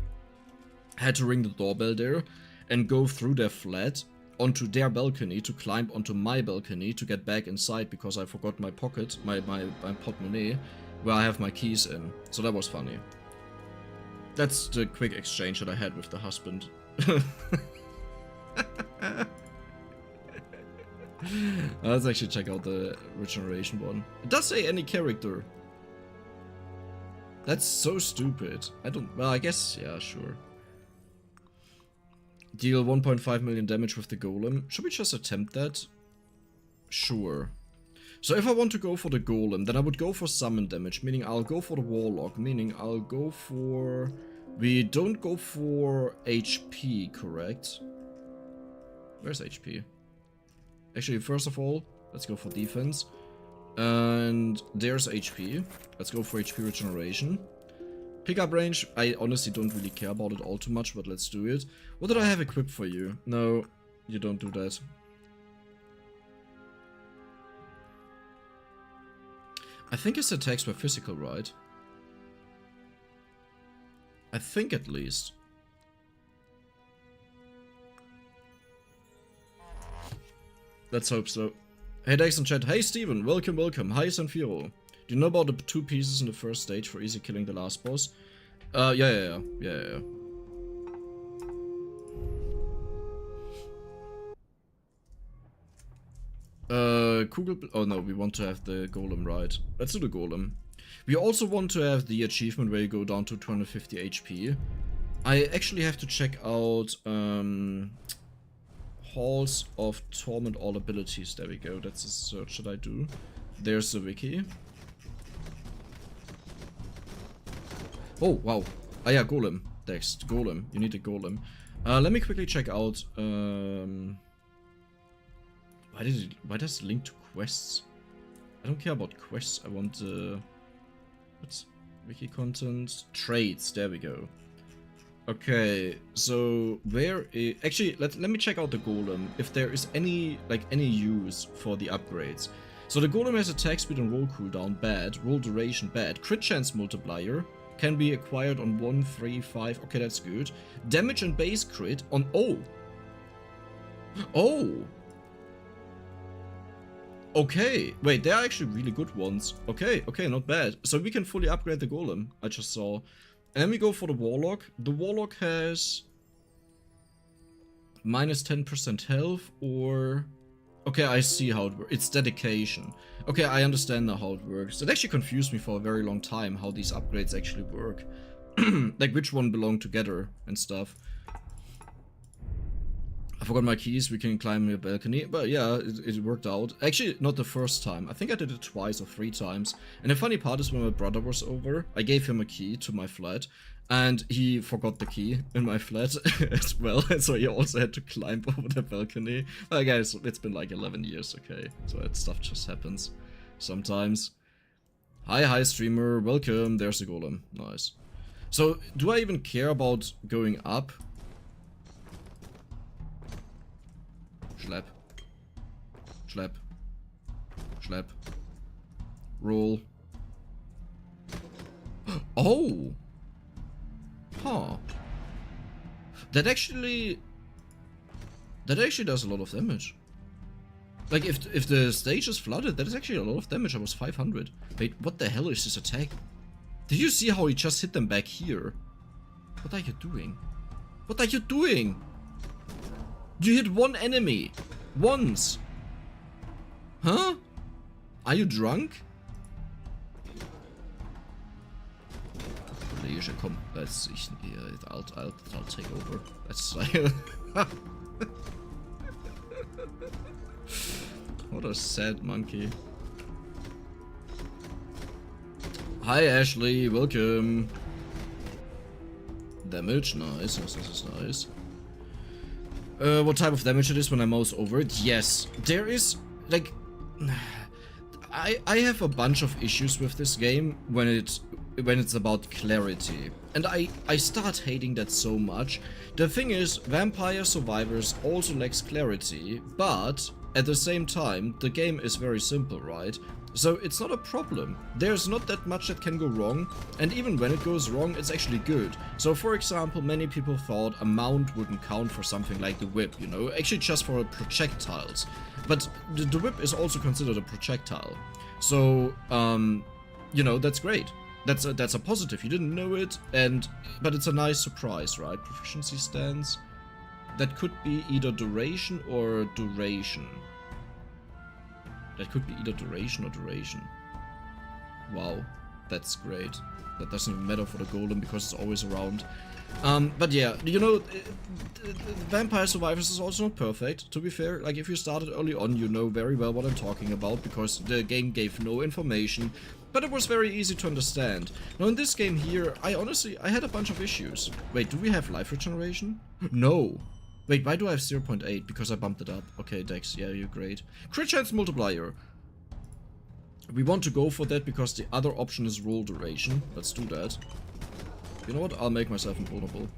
[SPEAKER 1] had to ring the doorbell there and go through their flat onto their balcony to climb onto my balcony to get back inside because I forgot my pocket, my portemonnaie, where I have my keys in. So that was funny. That's the quick exchange that I had with the husband. Let's actually check out the regeneration one. It does say any character. That's so stupid. Well, I guess, yeah, sure. Deal 1.5 million damage with the golem. Should we just attempt that? Sure. So if I want to go for the golem, then I would go for summon damage, meaning I'll go for the warlock, meaning I'll go for... We don't go for HP, correct? Where's HP? Actually, first of all, let's go for defense. And there's HP. Let's go for HP regeneration. Pickup range, I honestly don't really care about it all too much, but let's do it. What did I have equipped for you? No, you don't do that. I think his attacks were physical, right? I think at least. Let's hope so. Hey Dex in chat. Hey Steven, welcome, welcome. Hi Sanfiro. Do you know about the 2 pieces in the first stage for easy killing the last boss? Yeah. Kugel... Oh no, we want to have the golem, right? Let's do the golem. We also want to have the achievement where you go down to 250 HP. I actually have to check out, Halls of Torment all abilities. There we go. That's a search that I do. There's the wiki. Oh, wow. Ah, yeah, golem. Dex, golem. You need a golem. Let me quickly check out, why does it link to quests? I don't care about quests. I want, what's wiki content? Trades. There we go. Okay, so actually, let me check out the golem, if there is any use for the upgrades. So the golem has attack speed and roll cooldown, bad. Roll duration, bad. Crit chance multiplier, can be acquired on 1, 3, 5, okay, that's good. Damage and base crit on, oh! Okay, wait, they're actually really good ones. Okay, not bad. So we can fully upgrade the golem, I just saw. And then we go for the warlock. The warlock has minus 10% health, or... Okay, I see how it works. It's dedication. Okay, I understand now how it works. It actually confused me for a very long time how these upgrades actually work. Like which one belong together and stuff. I forgot my keys, we can climb your balcony. But yeah, it worked out. Actually, not the first time. I think I did it twice or 3 times. And the funny part is when my brother was over, I gave him a key to my flat. And he forgot the key in my flat as well, and so he also had to climb over the balcony. I guess it's been like 11 years, okay? So that stuff just happens sometimes. Hi streamer, welcome, there's the golem, nice. So, do I even care about going up? Schlep. Schlep. Schlep. Roll. Oh! Huh. That actually does a lot of damage. Like, if the stage is flooded, that is actually a lot of damage. I was 500. Wait, what the hell is this attack? Did you see how he just hit them back here? What are you doing? What are you doing? You hit one enemy. Once. Huh? Are you drunk? Leisure, komm, I'll take over. That's what a sad monkey. Hi Ashley, welcome. Damage, nice, this is nice. What type of damage it is when I mouse over it? Yes, there is, like, I have a bunch of issues with this game when it's about clarity. And I start hating that so much. The thing is, Vampire Survivors also lacks clarity, but at the same time, the game is very simple, right? So it's not a problem. There's not that much that can go wrong, and even when it goes wrong, it's actually good. So for example, many people thought a mount wouldn't count for something like the whip, you know, actually just for projectiles. But the whip is also considered a projectile. So, you know, that's great. That's a positive. You didn't know it, but it's a nice surprise, right? Proficiency stance. That could be either duration or duration. That could be either duration or duration. Wow, that's great. That doesn't even matter for the golem because it's always around. But yeah, you know, Vampire Survivors is also not perfect, to be fair. Like, if you started early on, you know very well what I'm talking about because the game gave no information, but it was very easy to understand. Now, in this game here, I had a bunch of issues. Wait, do we have life regeneration? No. Wait, why do I have 0.8? Because I bumped it up. Okay, Dex, yeah, you're great. Crit chance multiplier. We want to go for that because the other option is roll duration. Let's do that. You know what? I'll make myself invulnerable.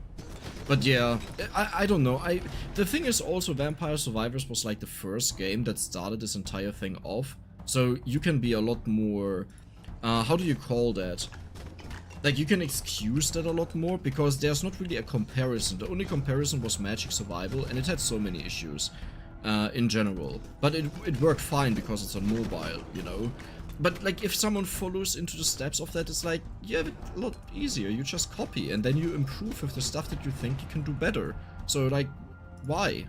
[SPEAKER 1] But yeah, I don't know. The thing is also Vampire Survivors was like the first game that started this entire thing off. So you can be a lot more... how do you call that? Like, you can excuse that a lot more because there's not really a comparison. The only comparison was Magic Survival, and it had so many issues in general. But it worked fine because it's on mobile, you know? But, like, if someone follows into the steps of that, it's like, yeah, a lot easier. You just copy, and then you improve with the stuff that you think you can do better. So, like, why?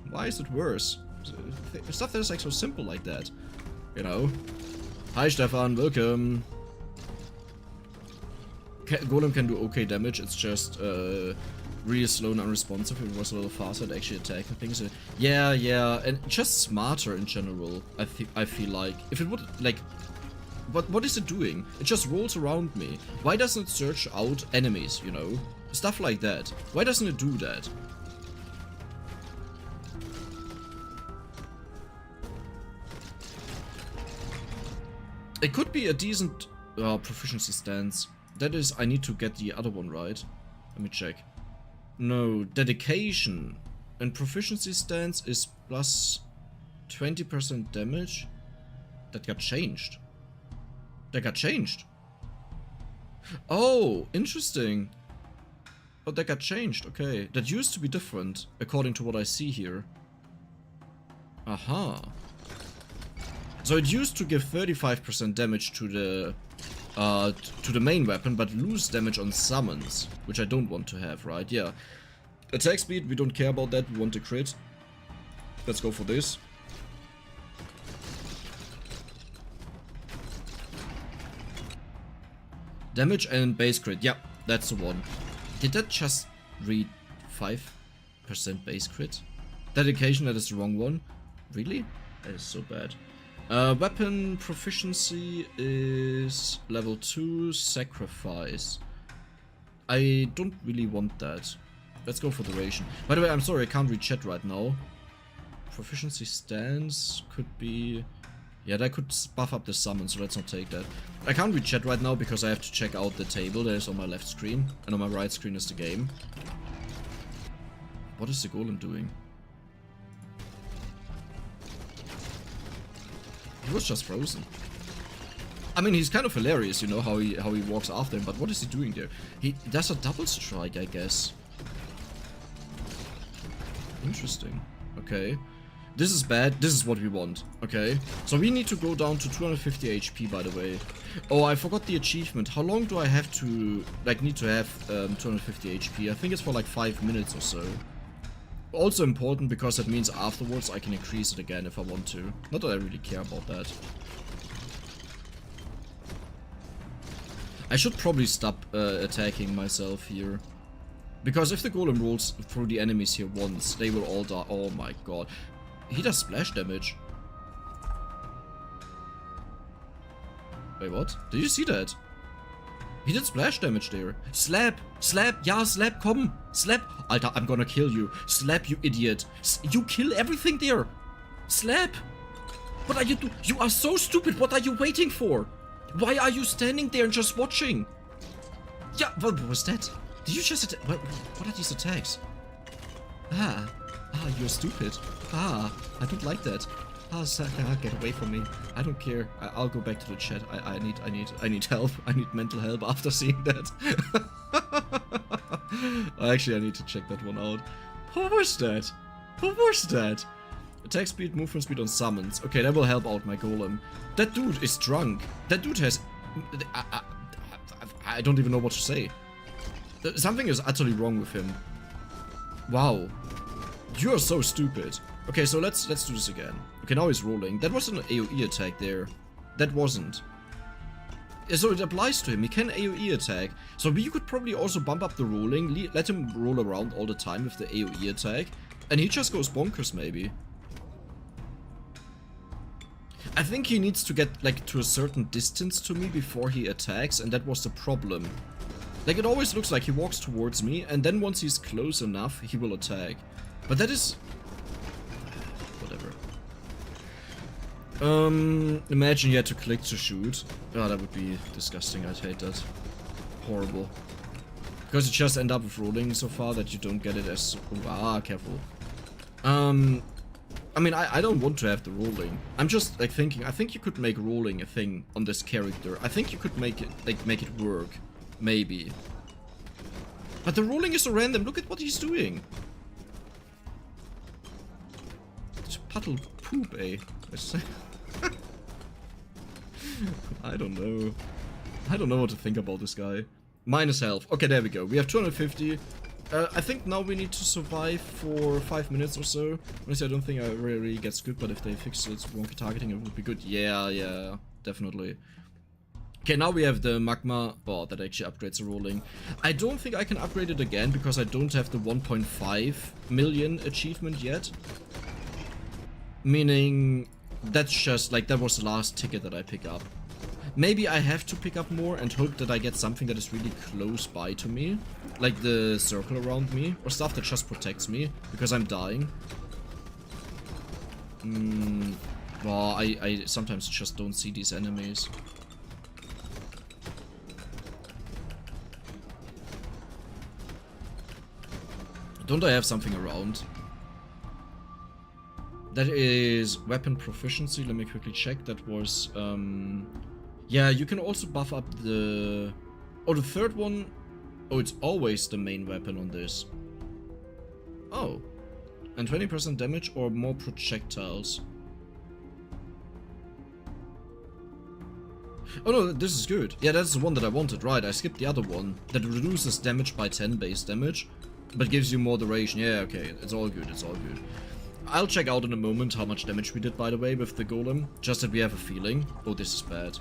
[SPEAKER 1] Why is it worse? Stuff that is, like, so simple like that, you know? Hi, Stefan, welcome. Golem can do okay damage, it's just really slow and unresponsive. If it was a little faster, it actually attack and things. Yeah, and just smarter in general, I feel like. If it would, like... What is it doing? It just rolls around me. Why doesn't it search out enemies, you know? Stuff like that. Why doesn't it do that? It could be a decent proficiency stance. That is, I need to get the other one right. Let me check. No, dedication and proficiency stance is plus 20% damage. That got changed. That got changed. Oh, interesting. Oh, that got changed. Okay. That used to be different, according to what I see here. Aha. So it used to give 35% damage to the main weapon, but lose damage on summons, which I don't want to have, right? Yeah. Attack speed, we don't care about that, we want a crit. Let's go for this. Damage and base crit, yeah, that's the one. Did that just read 5% base crit? Dedication, that is the wrong one. Really? That is so bad. Weapon proficiency is level 2, sacrifice. I don't really want that. Let's go for duration. By the way, I'm sorry, I can't read chat right now. Proficiency stance could be... Yeah, that could buff up the summon, so let's not take that. I can't read chat right now because I have to check out the table that is on my left screen. And on my right screen is the game. What is the golem doing? He was just frozen. I mean, he's kind of hilarious, you know, how he walks after him, but what is he doing there? He does a double strike, I guess. Interesting. Okay. This is bad. This is what we want. Okay. So we need to go down to 250 HP, by the way. Oh, I forgot the achievement. How long do I have to, like, need to have 250 HP? I think it's for like 5 minutes or so. Also important because that means afterwards I can increase it again if I want to. Not that I really care about that. I should probably stop attacking myself here. Because if the golem rolls through the enemies here once, they will all die. Oh my god. He does splash damage. Wait, what? Did you see that? He did splash damage there. Slap! Slap! Ja, slap, komm! Slap! Alter, I'm gonna kill you. Slap, you idiot. You kill everything there! Slap! What are you doing? You are so stupid! What are you waiting for? Why are you standing there and just watching? Yeah, what was that? Did you just what are these attacks? You're stupid. I don't like that. Get away from me. I don't care. I'll go back to the chat. I need help. I need mental help after seeing that. Actually, I need to check that one out. Who was that? Who was that? Attack speed, movement speed on summons. Okay, that will help out my golem. That dude is drunk. That dude has... I don't even know what to say. Something is utterly wrong with him. Wow. You are so stupid. Okay, so let's do this again. Okay, now he's rolling. That was an AoE attack there. That wasn't. So it applies to him. He can AoE attack. So you could probably also bump up the rolling. Let him roll around all the time with the AoE attack. And he just goes bonkers, maybe. I think he needs to get, like, to a certain distance to me before he attacks. And that was the problem. Like, it always looks like he walks towards me. And then once he's close enough, he will attack. But that is... whatever. Imagine you had to click to shoot. Oh, that would be disgusting. I'd hate that. Horrible. Because you just end up with rolling so far that you don't get it as... careful. I mean, I don't want to have the rolling. I'm just, like, thinking, I think you could make rolling a thing on this character. I think you could make it, like, make it work. Maybe. But the rolling is so random. Look at what he's doing. It's puddle poop, eh? I don't know. I don't know what to think about this guy. Minus health. Okay, there we go. We have 250. I think now we need to survive for 5 minutes or so. Honestly, I don't think it really gets good, but if they fix it, wonky targeting, it would be good. Yeah, definitely. Okay, now we have the magma. Oh, that actually upgrades the rolling. I don't think I can upgrade it again because I don't have the 1.5 million achievement yet. Meaning, that's just, like, that was the last ticket that I pick up. Maybe I have to pick up more and hope that I get something that is really close by to me. Like the circle around me, or stuff that just protects me, because I'm dying. Well, I sometimes just don't see these enemies. Don't I have something around? That is weapon proficiency. Let me quickly check. That was, yeah, you can also buff up the... Oh, the third one... Oh, it's always the main weapon on this. Oh. And 20% damage or more projectiles. Oh no, this is good. Yeah, that's the one that I wanted, right. I skipped the other one. That reduces damage by 10 base damage. But gives you more duration. Yeah, okay. It's all good, it's all good. I'll check out in a moment how much damage we did, by the way, with the golem. Just that we have a feeling. Oh, this is bad.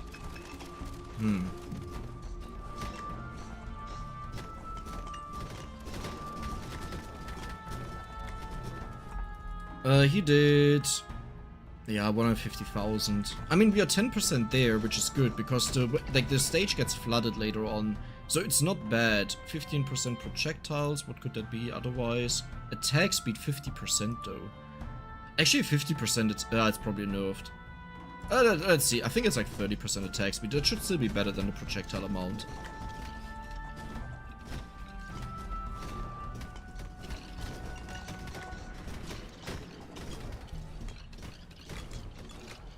[SPEAKER 1] He did... Yeah, 150,000. I mean, we are 10% there, which is good, because the stage gets flooded later on. So it's not bad. 15% projectiles, what could that be otherwise? Attack speed 50% though. Actually 50% it's probably nerfed. Let's see, I think it's like 30% attack speed. That should still be better than the projectile amount.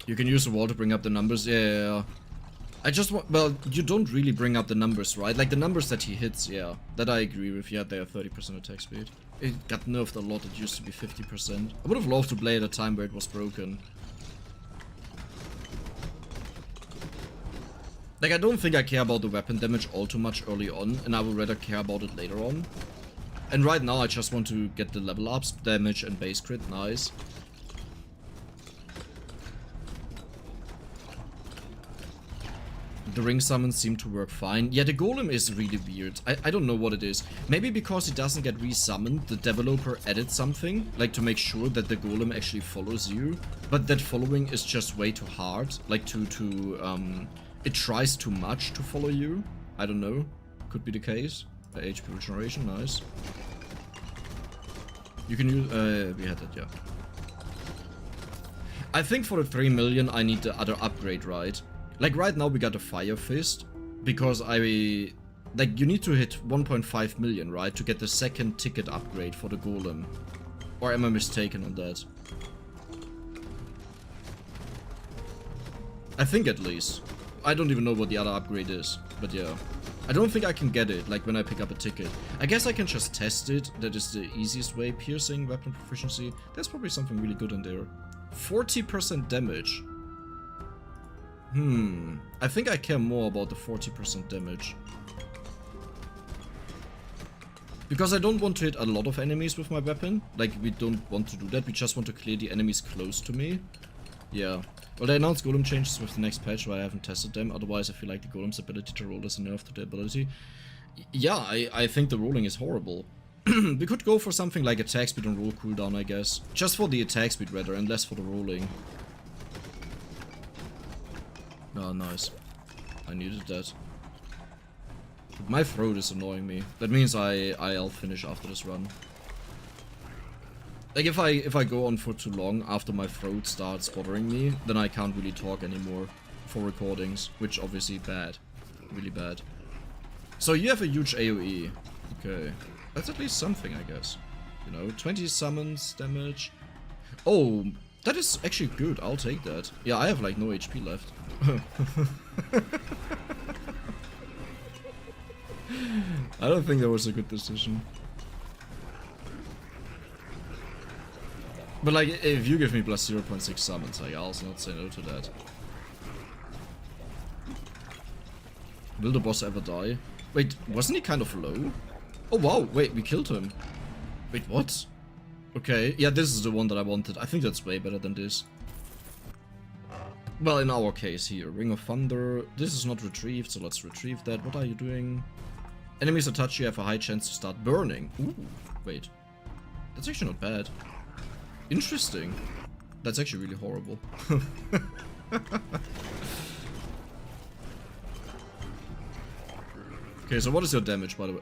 [SPEAKER 1] You can use the wall to bring up the numbers, yeah. I just want, well, you don't really bring up the numbers, right? Like the numbers that he hits, yeah. That I agree with, yeah, they have 30% attack speed. It got nerfed a lot, it used to be 50%. I would have loved to play at a time where it was broken. Like, I don't think I care about the weapon damage all too much early on, and I would rather care about it later on. And right now I just want to get the level ups, damage and base crit, nice. The ring summons seem to work fine. Yeah, the golem is really weird. I don't know what it is. Maybe because it doesn't get resummoned, the developer added something, like to make sure that the golem actually follows you. But that following is just way too hard. Like it tries too much to follow you. I don't know. Could be the case. HP regeneration, nice. You can use, we had that, yeah. I think for the 3 million I need the other upgrade, right? Like right now we got a Fire Fist, because like you need to hit 1.5 million, right, to get the second ticket upgrade for the golem. Or am I mistaken on that? I think at least. I don't even know what the other upgrade is, but yeah. I don't think I can get it, like when I pick up a ticket. I guess I can just test it, that is the easiest way. Piercing, weapon proficiency, there's probably something really good in there. 40% damage. I think I care more about the 40% damage. Because I don't want to hit a lot of enemies with my weapon. Like, we don't want to do that, we just want to clear the enemies close to me. Yeah. Well, they announced golem changes with the next patch, but I haven't tested them. Otherwise, I feel like the golem's ability to roll is a nerf to the ability. Yeah, I think the rolling is horrible. We could go for something like attack speed and roll cooldown, I guess. Just for the attack speed, rather, and less for the rolling. Oh, nice. I needed that. But my throat is annoying me. That means I'll finish after this run. Like, if I go on for too long after my throat starts bothering me, then I can't really talk anymore for recordings, which obviously bad. Really bad. So you have a huge AoE. Okay. That's at least something, I guess. You know, 20 summons damage. Oh, that is actually good. I'll take that. Yeah, I have like no HP left. I don't think that was a good decision. But like, if you give me plus 0.6 summons, like, I'll also not say no to that. Will the boss ever die? Wait, wasn't he kind of low? Oh wow, wait, we killed him. Wait, what? Okay, yeah, this is the one that I wanted. I think that's way better than this. Well, in our case here, Ring of Thunder. This is not retrieved, so let's retrieve that. What are you doing? Enemies that touch you have a high chance to start burning. Ooh, wait. That's actually not bad. Interesting. That's actually really horrible. Okay, so what is your damage, by the way?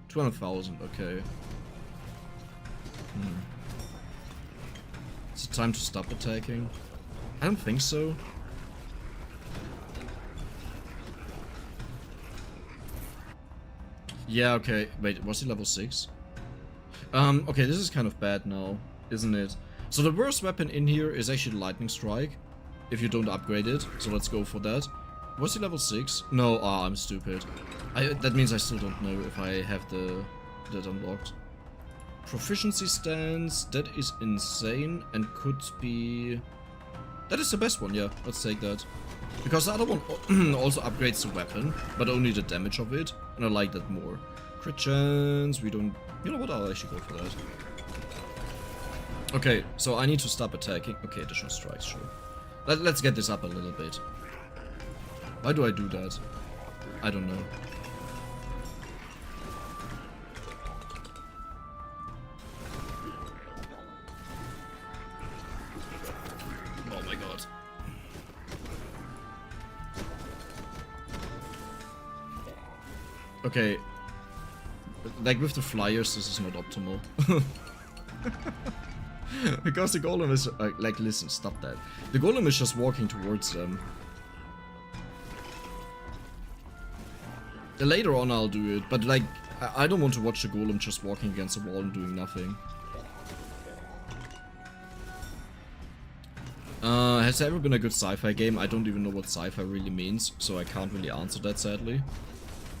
[SPEAKER 1] 200,000, okay. Is it time to stop attacking? I don't think so. Yeah, okay. Wait, was he level 6? Okay, this is kind of bad now, isn't it? So the worst weapon in here is actually Lightning Strike, if you don't upgrade it, so let's go for that. Was he level 6? No, I'm stupid. That means I still don't know if I have that unlocked. Proficiency stance, that is insane and could be... That is the best one, yeah, let's take that. Because the other one also upgrades the weapon, but only the damage of it, and I like that more. Crit chance, we don't... You know what, I'll actually go for that. Okay, so I need to stop attacking. Okay, additional strikes, sure. Let's get this up a little bit. Why do I do that? I don't know. Oh my god. Okay. Like with the flyers, this is not optimal. Because the golem is like, listen, stop that. The golem is just walking towards them. Later on I'll do it, but like, I don't want to watch the golem just walking against the wall and doing nothing. Has there ever been a good sci-fi game? I don't even know what sci-fi really means, so I can't really answer that, sadly.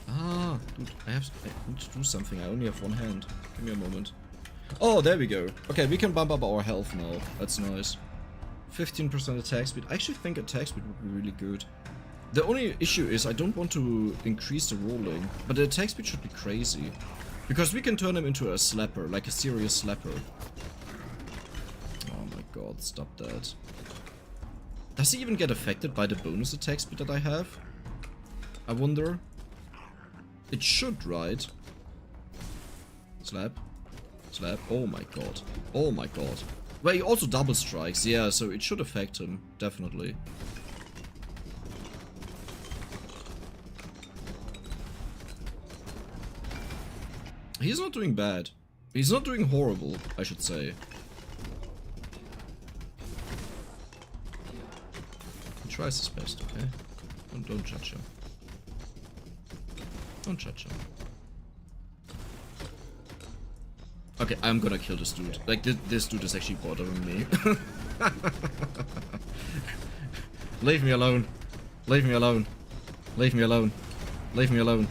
[SPEAKER 1] Ah, dude, I need to do something. I only have one hand. Give me a moment. Oh, there we go. Okay, we can bump up our health now. That's nice. 15% attack speed. I actually think attack speed would be really good. The only issue is I don't want to increase the rolling, but the attack speed should be crazy. Because we can turn him into a slapper, like a serious slapper. Oh my god, stop that. Does he even get affected by the bonus attack speed that I have? I wonder. It should, right? Slap. Slap. Oh my god. Oh my god. Well, he also double strikes. Yeah, so it should affect him. Definitely. He's not doing bad. He's not doing horrible, I should say. He tries his best, okay? Don't judge him. Don't judge him. Okay, I'm gonna kill this dude. Like, this dude is actually bothering me. Leave me alone. Leave me alone. Leave me alone. Leave me alone.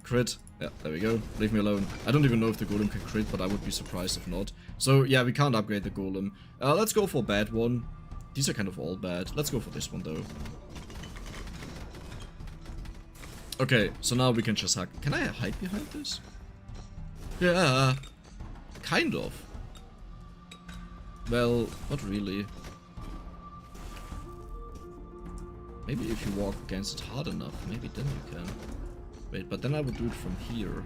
[SPEAKER 1] Crit. Yeah, there we go. Leave me alone. I don't even know if the golem can crit, but I would be surprised if not. So, yeah, we can't upgrade the golem. Let's go for a bad one. These are kind of all bad. Let's go for this one, though. Okay, so now we can just hack. Can I hide behind this? Yeah. Kind of. Well, not really. Maybe if you walk against it hard enough, maybe then you can. Wait, but then I would do it from here.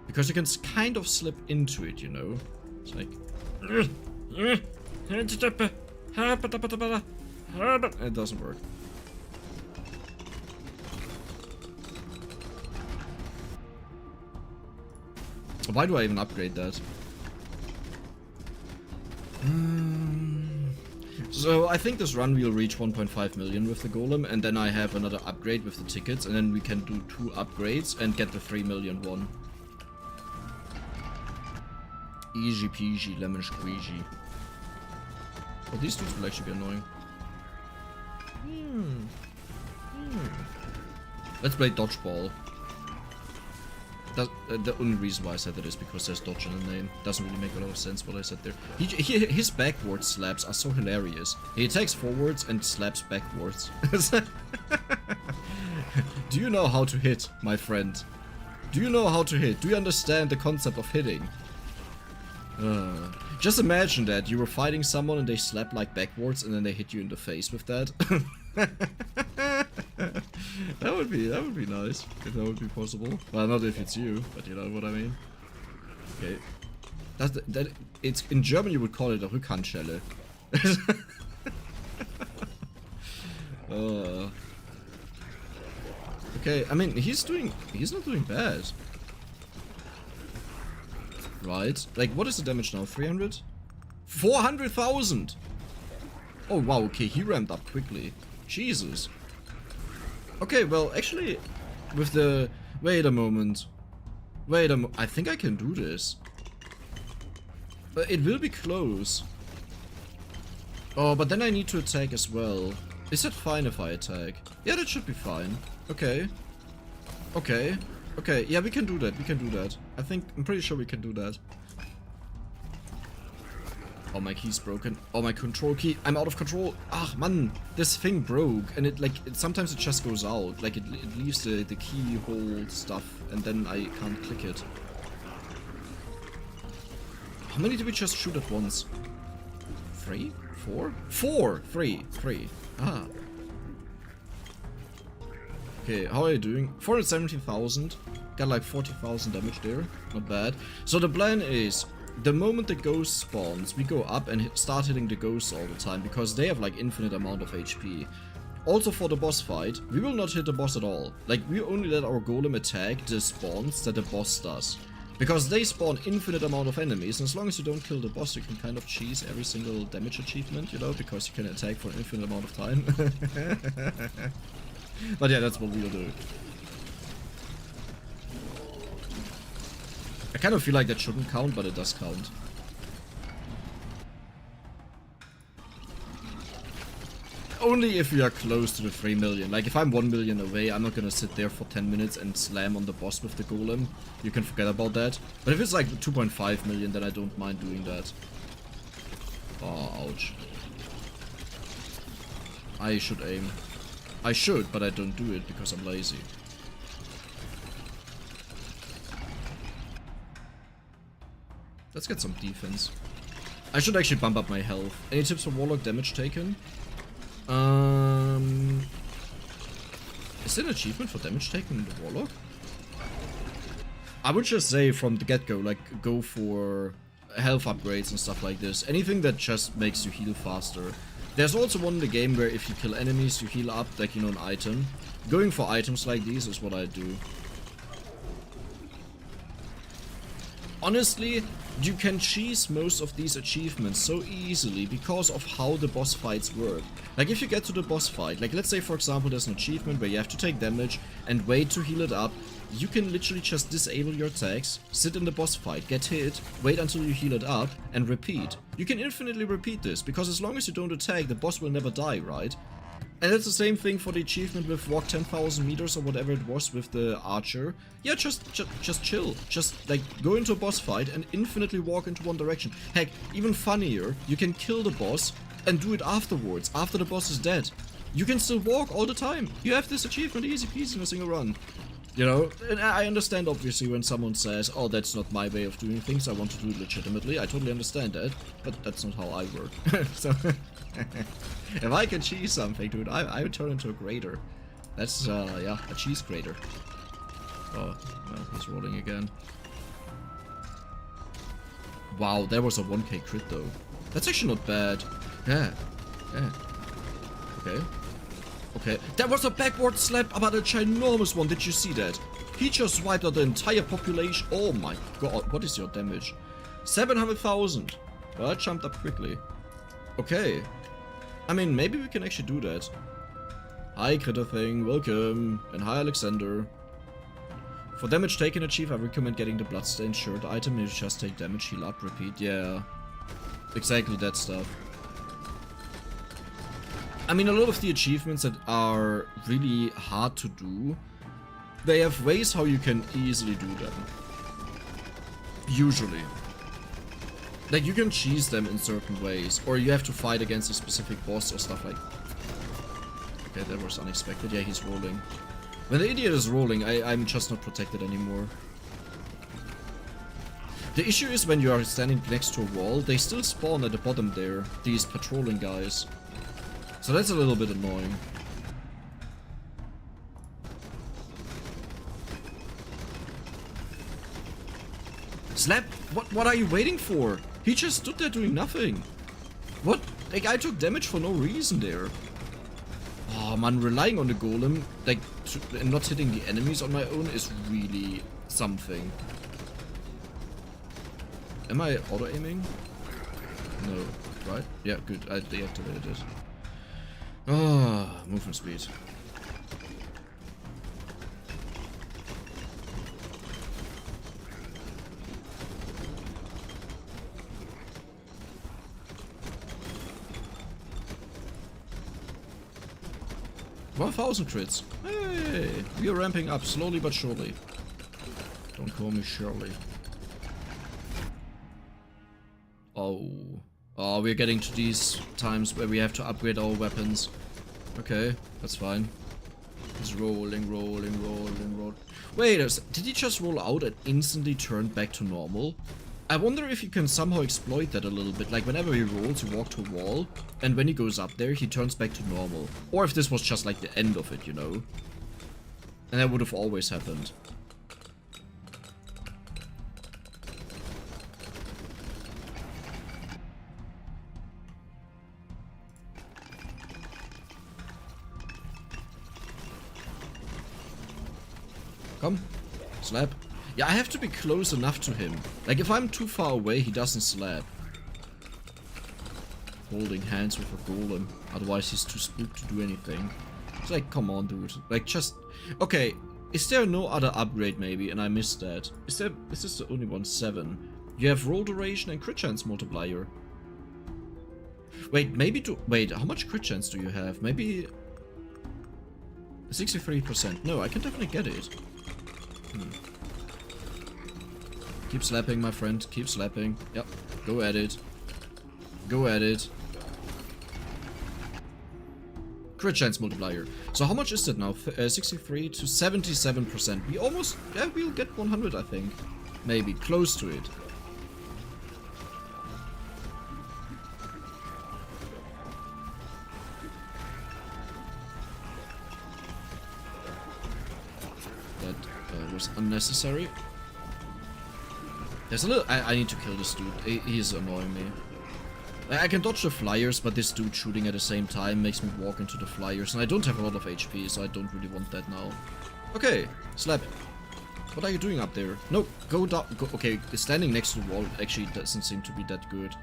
[SPEAKER 1] Because you can kind of slip into it, you know? It's like... It doesn't work. Why do I even upgrade that? So I think this run will reach 1.5 million with the golem, and then I have another upgrade with the tickets, and then we can do 2 upgrades and get the 3 million one. Easy peasy, lemon squeezy. Oh, these dudes will actually be annoying. Let's play dodgeball. The only reason why I said that is because there's dodge in the name. Doesn't really make a lot of sense what I said there. His backward slaps are so hilarious. He attacks forwards and slaps backwards. Do you know how to hit, my friend? Do you know how to hit? Do you understand the concept of hitting? Just imagine that you were fighting someone and they slap like backwards and then they hit you in the face with that. That would be nice if that would be possible. Well, not if it's you, but you know what I mean. Okay, it's in German you would call it a Rückhandschelle. Okay, I mean he's not doing bad. Right, like what is the damage now? 300? 400,000! Oh wow, okay, he ramped up quickly. Jesus. Okay, well, actually, with the... Wait a moment. I think I can do this. But it will be close. Oh, but then I need to attack as well. Is that fine if I attack? Yeah, that should be fine. Okay. Okay. Okay, yeah, we can do that. We can do that. I'm pretty sure we can do that. Oh, my key's broken. Oh, my control key. I'm out of control. Ah, man. This thing broke. And sometimes it just goes out. Like, it leaves the keyhole stuff. And then I can't click it. How many did we just shoot at once? 3? 4? 4! 3. Ah. Okay, how are you doing? 417,000. Got like 40,000 damage there. Not bad. So the plan is... The moment the ghost spawns, we go up and start hitting the ghosts all the time, because they have like infinite amount of HP. Also for the boss fight, we will not hit the boss at all. Like, we only let our golem attack the spawns that the boss does. Because they spawn infinite amount of enemies, and as long as you don't kill the boss, you can kind of cheese every single damage achievement, you know, because you can attack for an infinite amount of time. But yeah, that's what we'll do. I kind of feel like that shouldn't count, but it does count. Only if we are close to the 3 million. Like, if I'm 1 million away, I'm not gonna sit there for 10 minutes and slam on the boss with the golem. You can forget about that. But if it's like 2.5 million, then I don't mind doing that. Oh, ouch. I should aim. I should, but I don't do it because I'm lazy. Let's get some defense. I should actually bump up my health. Any tips for Warlock damage taken? Is there an achievement for damage taken in the Warlock? I would just say from the get-go, like, go for health upgrades and stuff like this. Anything that just makes you heal faster. There's also one in the game where if you kill enemies, you heal up, like, you know, an item. Going for items like these is what I do. Honestly, you can cheese most of these achievements so easily because of how the boss fights work. Like, if you get to the boss fight, like, let's say for example there's an achievement where you have to take damage and wait to heal it up, you can literally just disable your attacks, sit in the boss fight, get hit, wait until you heal it up, and repeat. You can infinitely repeat this, because as long as you don't attack, the boss will never die, right? And that's the same thing for the achievement with walk 10,000 meters or whatever it was with the archer. Yeah, just chill. Just, like, go into a boss fight and infinitely walk into one direction. Heck, even funnier, you can kill the boss and do it afterwards, after the boss is dead. You can still walk all the time. You have this achievement easy peasy in a single run. You know, and I understand obviously when someone says, oh, that's not my way of doing things, I want to do it legitimately. I totally understand that, but that's not how I work. So, if I can cheese something, dude, I would turn into a grater. That's, yeah, a cheese grater. Oh, well, he's rolling again. Wow, there was a 1k crit though. That's actually not bad. Yeah, yeah. Okay. Okay, that was a backward slap about a ginormous one, did you see that? He just wiped out the entire population. Oh my god, what is your damage? 700,000. Well, that jumped up quickly. Okay. I mean, maybe we can actually do that. Hi, Critter Thing, welcome. And hi, Alexander. For damage taken achieve, I recommend getting the Bloodstained shirt item. You just take damage, heal up, repeat. Yeah. Exactly that stuff. I mean, a lot of the achievements that are really hard to do, they have ways how you can easily do them. Usually. Like, you can cheese them in certain ways, or you have to fight against a specific boss or stuff like... Okay, that was unexpected. Yeah, he's rolling. When the idiot is rolling, I'm just not protected anymore. The issue is when you are standing next to a wall, they still spawn at the bottom there, these patrolling guys. So that's a little bit annoying. Slap! What are you waiting for? He just stood there doing nothing. What? Like, I took damage for no reason there. Oh man, relying on the golem, like, and not hitting the enemies on my own is really something. Am I auto-aiming? No, right? Yeah, good, I deactivated it. Oh, movement speed. $1,000 crits. Hey, we are ramping up slowly but surely. Don't call me Shirley. Oh. Oh, we're getting to these times where we have to upgrade our weapons. Okay, that's fine. He's rolling. Wait, did he just roll out and instantly turn back to normal? I wonder if you can somehow exploit that a little bit. Like, whenever he rolls, he walks to a wall, and when he goes up there, he turns back to normal. Or if this was just like the end of it, you know? And that would have always happened. Come. Slap. Yeah, I have to be close enough to him. Like, if I'm too far away, he doesn't slap. Holding hands with a golem. Otherwise, he's too spooked to do anything. It's like, come on, dude. Like, just... Okay, is there no other upgrade, maybe? And I missed that. Is this the only one? 7. You have roll duration and crit chance multiplier. Wait, maybe to... Wait, how much crit chance do you have? Maybe... 63%. No, I can definitely get it. Keep slapping, my friend. Keep slapping. Yep. Go at it. Go at it. Crit chance multiplier. So how much is that now? 63 to 77%. We almost... Yeah, we'll get 100, I think. Maybe. Close to it. That was unnecessary. There's a little... I need to kill this dude. He is annoying me. I can dodge the flyers, but this dude shooting at the same time makes me walk into the flyers. And I don't have a lot of HP, so I don't really want that now. Okay, slap. What are you doing up there? No, go down. Okay, standing next to the wall actually doesn't seem to be that good.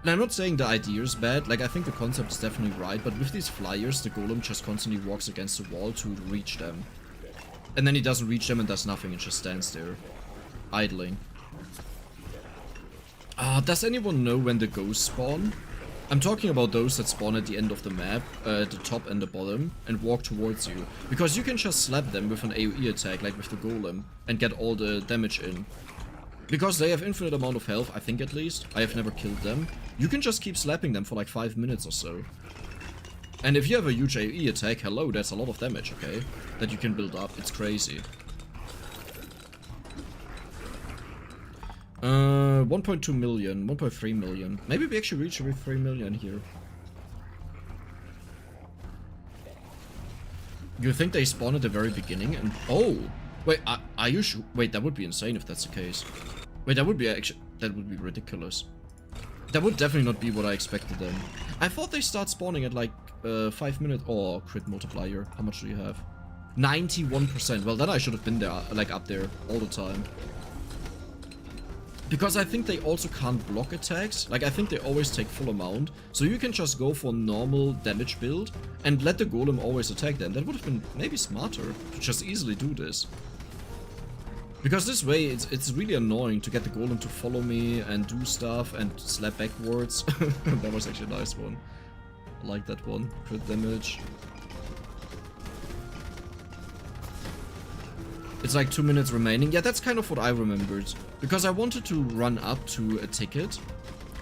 [SPEAKER 1] And I'm not saying the idea is bad. Like, I think the concept is definitely right. But with these flyers, the golem just constantly walks against the wall to reach them. And then he doesn't reach them and does nothing and just stands there. Idling. Does anyone know when the ghosts spawn? I'm talking about those that spawn at the end of the map, the top and the bottom, and walk towards you. Because you can just slap them with an AoE attack, like with the golem, and get all the damage in. Because they have infinite amount of health, I think at least. I have never killed them. You can just keep slapping them for like 5 minutes or so. And if you have a huge AoE attack, hello, that's a lot of damage, okay? That you can build up, it's crazy. 1.2 million, 1.3 million. Maybe we actually reach with 3 million here. You think they spawn at the very beginning and... Oh! Wait, are you sure? Wait, that would be insane if that's the case. Wait, that would be actually... That would be ridiculous. That would definitely not be what I expected then. I thought they start spawning at like 5 minutes... Oh, crit multiplier. How much do you have? 91%. Well, then I should have been there, like up there all the time. Because I think they also can't block attacks. Like, I think they always take full amount. So you can just go for normal damage build and let the golem always attack them. That would have been maybe smarter to just easily do this. Because this way, it's really annoying to get the golem to follow me and do stuff and slap backwards. That was actually a nice one. I like that one. Crit damage. It's like 2 minutes remaining. Yeah, that's kind of what I remembered. Because I wanted to run up to a ticket.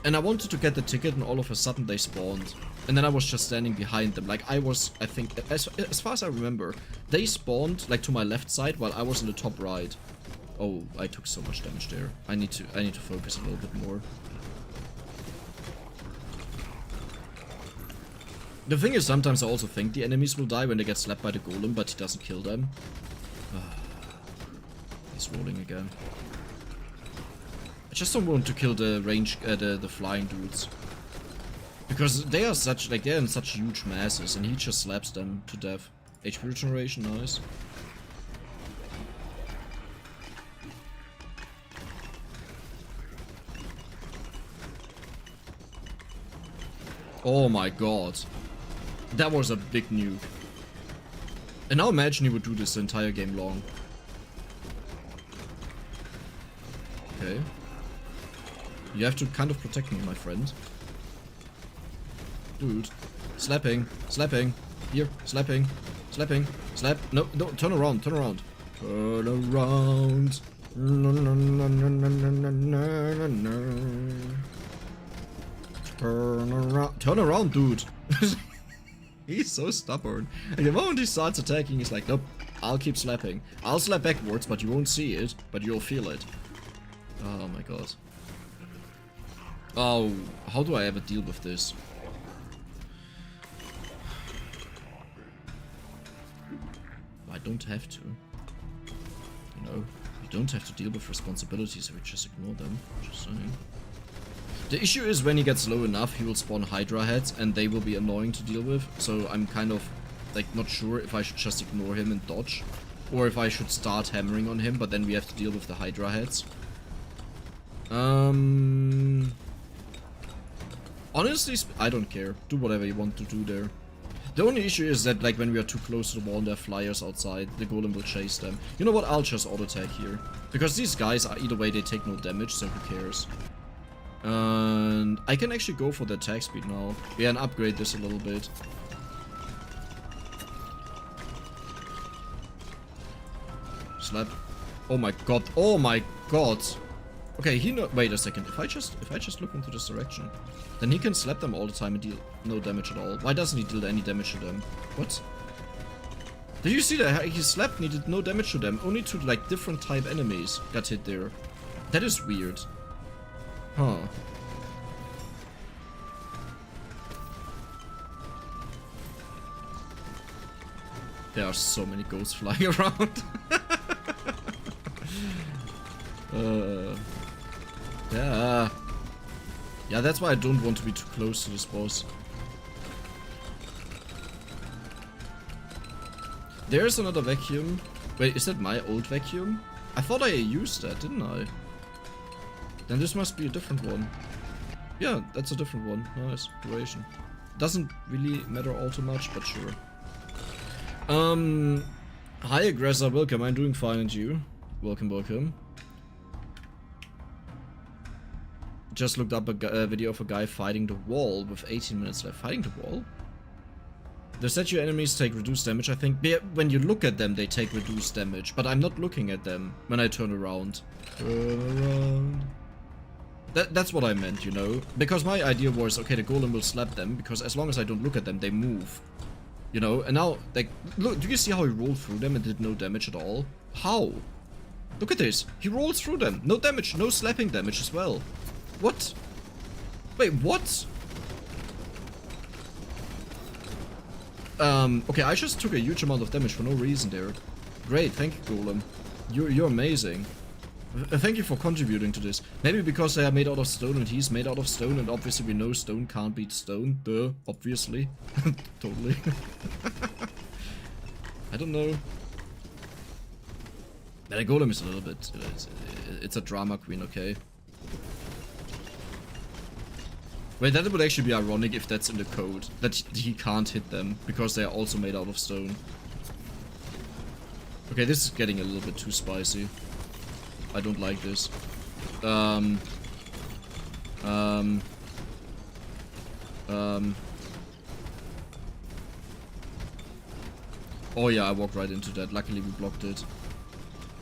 [SPEAKER 1] And I wanted to get the ticket and all of a sudden they spawned. And then I was just standing behind them. Like I think, as far as I remember, they spawned like to my left side while I was in the top right. Oh, I took so much damage there. I need to focus a little bit more. The thing is, sometimes I also think the enemies will die when they get slapped by the golem, but he doesn't kill them. He's rolling again. I just don't want to kill the range, the flying dudes. Because they are such, like, they're in such huge masses, and he just slaps them to death. HP regeneration, nice. Oh my god. That was a big nuke. And now imagine he would do this the entire game long. Okay. You have to kind of protect me, my friend. Dude. Slapping. Slapping. Here. Slapping. Slapping. Slap. No, no. Turn around. Turn around. Turn around. Turn around. Turn around, dude. He's so stubborn. And the moment he starts attacking, he's like, nope. I'll keep slapping. I'll slap backwards, but you won't see it. But you'll feel it. Oh my god. Oh, how do I ever deal with this? I don't have to. You know, you don't have to deal with responsibilities if you just ignore them. Just saying. The issue is when he gets low enough, he will spawn Hydra heads and they will be annoying to deal with. So I'm kind of like not sure if I should just ignore him and dodge. or if I should start hammering on him, but then we have to deal with the Hydra heads. Honestly, I don't care. Do whatever you want to do there. The only issue is that, like, when we are too close to the wall and there are flyers outside, the golem will chase them. You know what? I'll just auto-attack here. Because these guys, are either way, they take no damage, so who cares? And I can actually go for the attack speed now. Yeah, and upgrade this a little bit. Slap. Oh my god. Oh my god. Okay, he no— wait a second. If I just look into this direction, then he can slap them all the time and deal no damage at all. Why doesn't he deal any damage to them? What? Did you see that? He slapped and he did no damage to them. Only to, like, different type enemies got hit there. That is weird. Huh. There are so many ghosts flying around. Yeah. Yeah, that's why I don't want to be too close to this boss. There's another vacuum. Wait, is that my old vacuum? I thought I used that, didn't I? Then this must be a different one. Yeah, that's a different one. Nice. Duration. Doesn't really matter all too much, but sure. Hi Aggressor, welcome. I'm doing fine, and you? Welcome, welcome. Just looked up a video of a guy fighting the wall with 18 minutes left. Fighting the wall? The statue enemies take reduced damage, I think. When you look at them, they take reduced damage. But I'm not looking at them when I turn around. Turn around. That's what I meant, you know? Because my idea was, okay, the golem will slap them, because as long as I don't look at them, they move. You know? And now, like, look, do you see how he rolled through them and did no damage at all? How? Look at this. He rolls through them. No damage, no slapping damage as well. What? Wait, what? Okay, I just took a huge amount of damage for no reason there. Great, thank you, Golem. You're amazing. Thank you for contributing to this. Maybe because they are made out of stone and he's made out of stone, and obviously we know stone can't beat stone. Duh, obviously. Totally. I don't know. The Golem is a little bit... it's a drama queen, okay? Wait, that would actually be ironic if that's in the code. That he can't hit them, because they are also made out of stone. Okay, this is getting a little bit too spicy. I don't like this. Oh yeah, I walked right into that. Luckily we blocked it.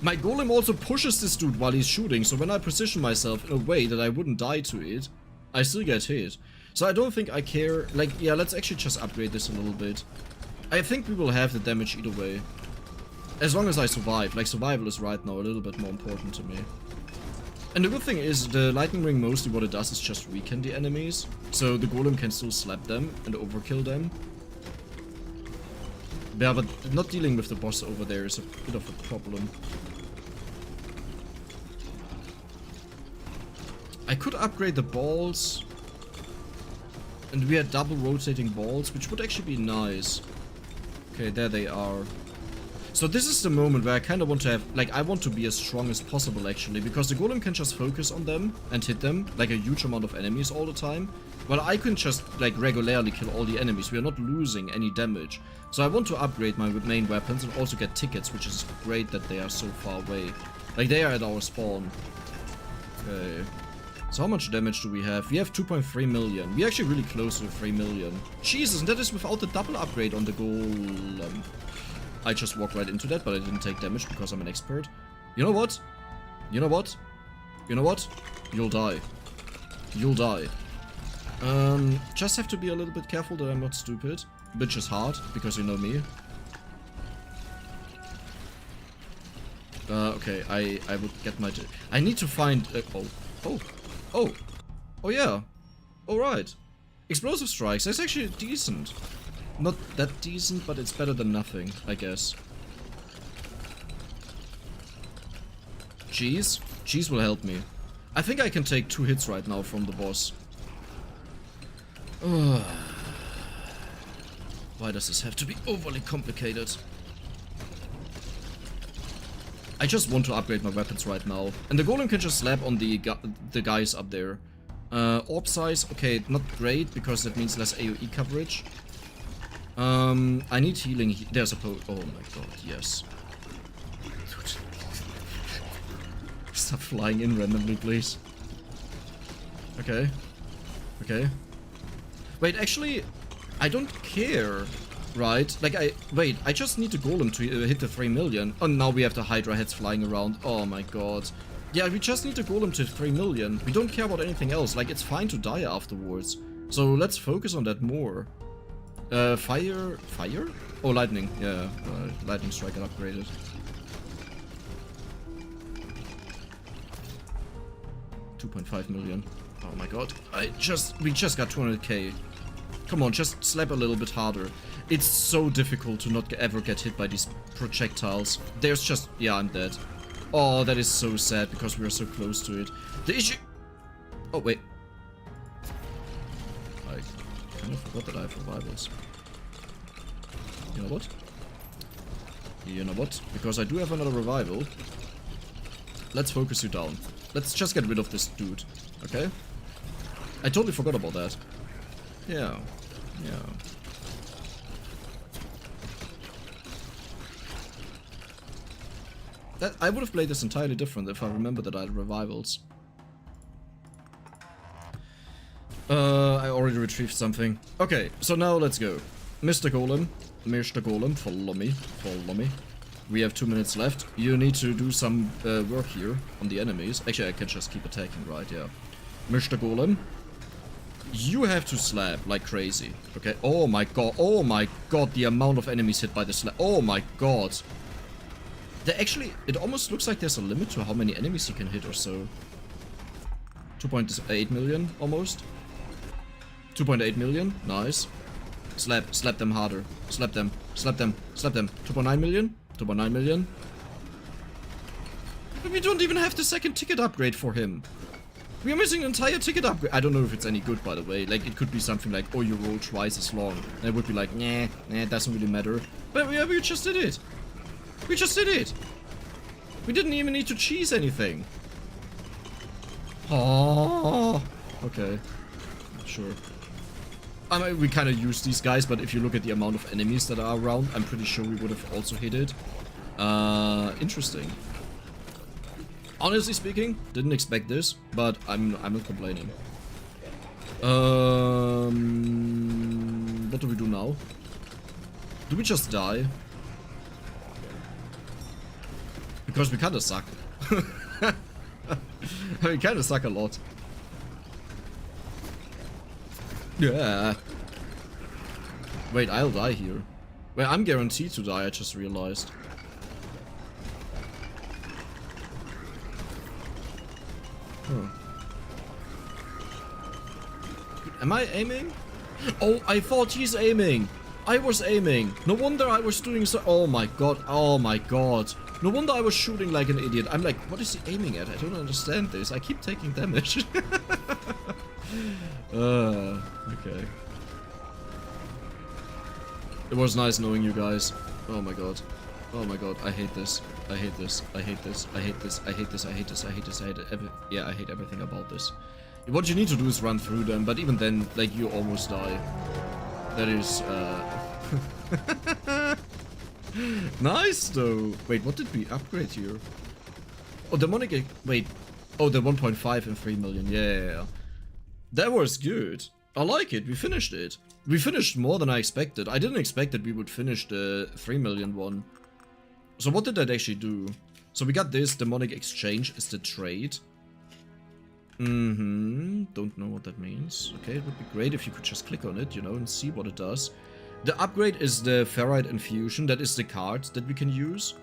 [SPEAKER 1] My golem also pushes this dude while he's shooting, so when I position myself in a way that I wouldn't die to it, I still get hit. So I don't think I care. Like, yeah, let's actually just upgrade this a little bit. I think we will have the damage either way. As long as I survive. Like, survival is right now a little bit more important to me. And the good thing is, the lightning ring mostly what it does is just weaken the enemies. So the golem can still slap them and overkill them. Yeah, but not dealing with the boss over there is a bit of a problem. I could upgrade the balls. And we had double rotating balls, which would actually be nice. Okay, there they are. So this is the moment where I kind of want to have, like, I want to be as strong as possible actually, because the golem can just focus on them and hit them, like a huge amount of enemies all the time. Well, I can just, like, regularly kill all the enemies. We are not losing any damage. So I want to upgrade my main weapons and also get tickets, which is great that they are so far away. Like, they are at our spawn. Okay. So how much damage do we have? We have 2.3 million. We're actually really close to 3 million. Jesus, and that is without the double upgrade on the golem. I just walked right into that, but I didn't take damage because I'm an expert. You know what? You know what? You know what? You'll die. You'll die. Just have to be a little bit careful that I'm not stupid. Which is hard, because you know me. Okay, I would get my... I need to find... Oh yeah. Alright. Explosive strikes, that's actually decent. Not that decent, but it's better than nothing, I guess. Cheese? Cheese will help me. I think I can take 2 hits right now from the boss. Why does this have to be overly complicated? I just want to upgrade my weapons right now. And the golem can just slap on the guys up there. Orb size, okay, not great, because that means less AoE coverage. I need healing. There's a oh my god, yes. Dude. Stop flying in randomly, please. Okay. Okay. Wait, actually, I don't care, right? Like, I just need the golem to hit the 3 million. Oh, now we have the Hydra heads flying around. Oh my god. Yeah, we just need the golem to 3 million. We don't care about anything else. Like, it's fine to die afterwards. So let's focus on that more. Fire? Oh, lightning. Yeah, lightning strike got upgraded. $2.5 million. Oh my god. We just got 200k. Come on, just slap a little bit harder. It's so difficult to not ever get hit by these projectiles. There's just... yeah, I'm dead. Oh, that is so sad because we are so close to it. The issue... oh, wait. I kind of forgot that I have revivals. You know what? You know what? Because I do have another revival. Let's focus you down. Let's just get rid of this dude. Okay? I totally forgot about that. Yeah. Yeah. I would have played this entirely different if I remembered that I had revivals. I already retrieved something. Okay, so now let's go. Mr. Golem, follow me, follow me. We have 2 minutes left. You need to do some work here on the enemies. Actually, I can just keep attacking, right? Yeah. Mr. Golem, you have to slap like crazy. Okay. Oh my god, the amount of enemies hit by the slap. Oh my god. Actually, it almost looks like there's a limit to how many enemies you can hit or so. 2.8 million, almost. 2.8 million, nice. Slap them harder. Slap them. 2.9 million, 2.9 million. But we don't even have the second ticket upgrade for him. We are missing an entire ticket upgrade. I don't know if it's any good, by the way. Like, it could be something like, oh, you roll twice as long. And it would be like, nah, it doesn't really matter. But yeah, we just did it. We just did it! We didn't even need to cheese anything. Oh, okay. Sure. I mean, we kind of use these guys, but if you look at the amount of enemies that are around, I'm pretty sure we would have also hit it. Interesting. Honestly speaking, didn't expect this, but I'm not complaining. What do we do now? Do we just die? Because we kinda suck. We kinda suck a lot. Yeah. Wait, I'll die here. Wait, I'm guaranteed to die, I just realized. Huh. Am I aiming? Oh, I thought he's aiming. I was aiming. No wonder I was doing so. Oh my god. Oh my god. No wonder I was shooting like an idiot. I'm like, what is he aiming at? I don't understand this. I keep taking damage. Okay. It was nice knowing you guys. Oh my god. Oh my god. I hate this. I hate this. I hate this. I hate this. I hate this. I hate this. I hate this. I hate it. Yeah, I hate everything about this. What you need to do is run through them, but even then, like, you almost die. That is, nice, though. Wait, what did we upgrade here? Oh, demonic... wait. Oh, the 1.5 and 3 million. Yeah. That was good. I like it. We finished it. We finished more than I expected. I didn't expect that we would finish the 3 million one. So what did that actually do? So we got this. Demonic exchange is the trade. Don't know what that means. Okay, it would be great if you could just click on it, you know, and see what it does. The upgrade is the Ferrite Infusion. That is the card that we can use.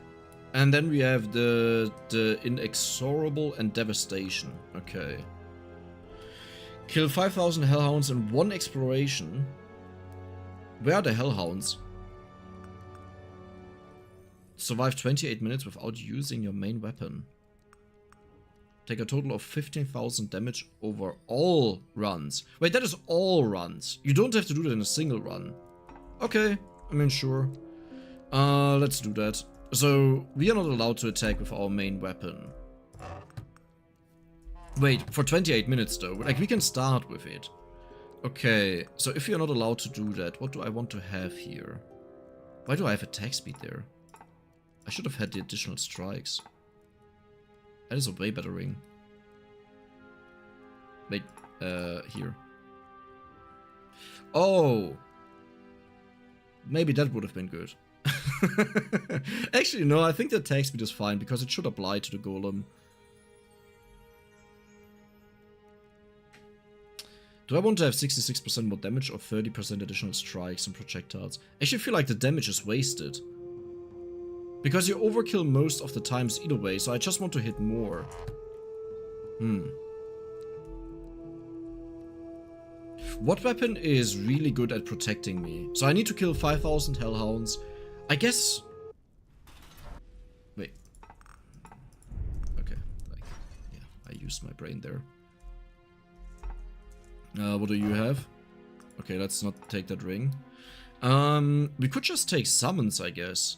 [SPEAKER 1] And then we have the Inexorable and Devastation. Okay. Kill 5,000 Hellhounds in 1 exploration. Where are the Hellhounds? Survive 28 minutes without using your main weapon. Take a total of 15,000 damage over all runs. Wait, that is all runs. You don't have to do that in a single run. Okay, I mean, sure. Let's do that. So, we are not allowed to attack with our main weapon. Wait, for 28 minutes though. Like, we can start with it. Okay, so if you're not allowed to do that, what do I want to have here? Why do I have attack speed there? I should have had the additional strikes. That is a way better ring. Wait, here. Oh! Maybe that would have been good. Actually, no, I think the attack speed is fine, because it should apply to the golem. Do I want to have 66% more damage or 30% additional strikes and projectiles? I actually feel like the damage is wasted. Because you overkill most of the times either way, so I just want to hit more. What weapon is really good at protecting me? So I need to kill 5,000 hellhounds. I guess... Wait. Okay. Like, yeah, I used my brain there. What do you have? Okay, let's not take that ring. We could just take summons, I guess.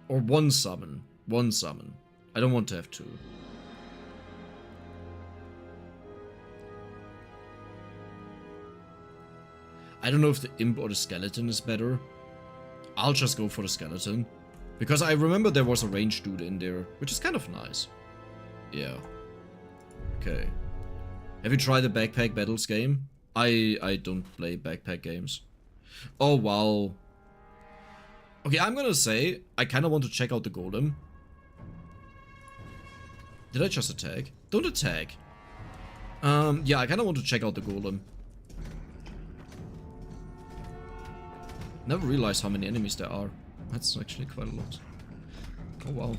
[SPEAKER 1] Or one summon. One summon. I don't want to have two. I don't know if the imp or the skeleton is better. I'll just go for the skeleton. Because I remember there was a ranged dude in there, which is kind of nice. Yeah. Okay. Have you tried the Backpack Battles game? I don't play backpack games. Oh, wow. Okay, I'm gonna say, I kind of want to check out the golem. Did I just attack? Don't attack. Yeah, I kind of want to check out the golem. Never realized how many enemies there are. That's actually quite a lot. Oh, wow.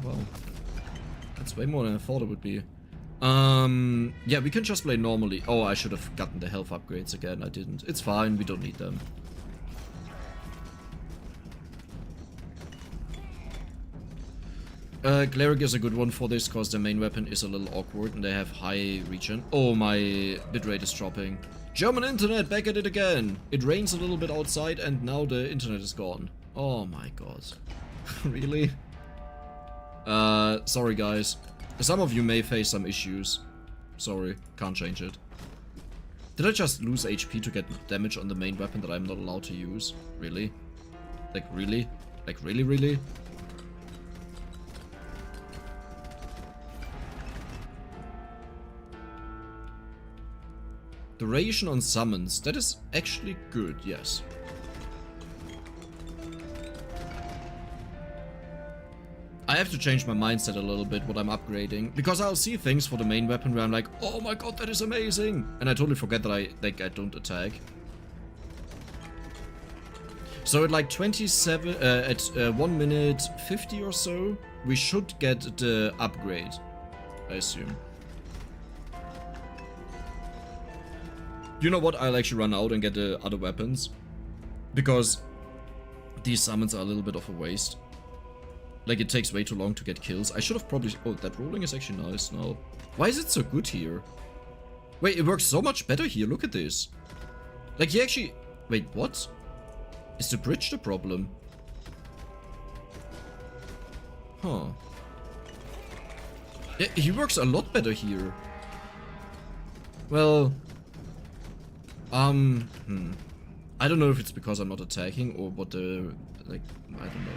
[SPEAKER 1] Oh, wow. That's way more than I thought it would be. Yeah, we can just play normally. Oh, I should have gotten the health upgrades again. I didn't. It's fine, we don't need them. Cleric is a good one for this, because their main weapon is a little awkward and they have high regen. Oh, my bitrate is dropping. German internet, back at it again. It rains a little bit outside and now the internet is gone. Oh my god. Really? Sorry guys. Some of you may face some issues. Sorry, can't change it. Did I just lose HP to get damage on the main weapon that I'm not allowed to use? Really? Like really? Like really? Duration on summons. That is actually good, yes. I have to change my mindset a little bit what I'm upgrading, because I'll see things for the main weapon where I'm like, oh my god, that is amazing, and I totally forget that I don't attack. So at like 27, at 1 minute 50 or so, we should get the upgrade, I assume. You know what? I'll actually run out and get the other weapons, because these summons are a little bit of a waste. Like, it takes way too long to get kills. I should have probably... Oh, that rolling is actually nice now. Why is it so good here? Wait, it works so much better here. Look at this. Like, he actually... Wait, what? Is the bridge the problem? Huh. Yeah, he works a lot better here. Well... I don't know if it's because I'm not attacking or what the... Like, I don't know.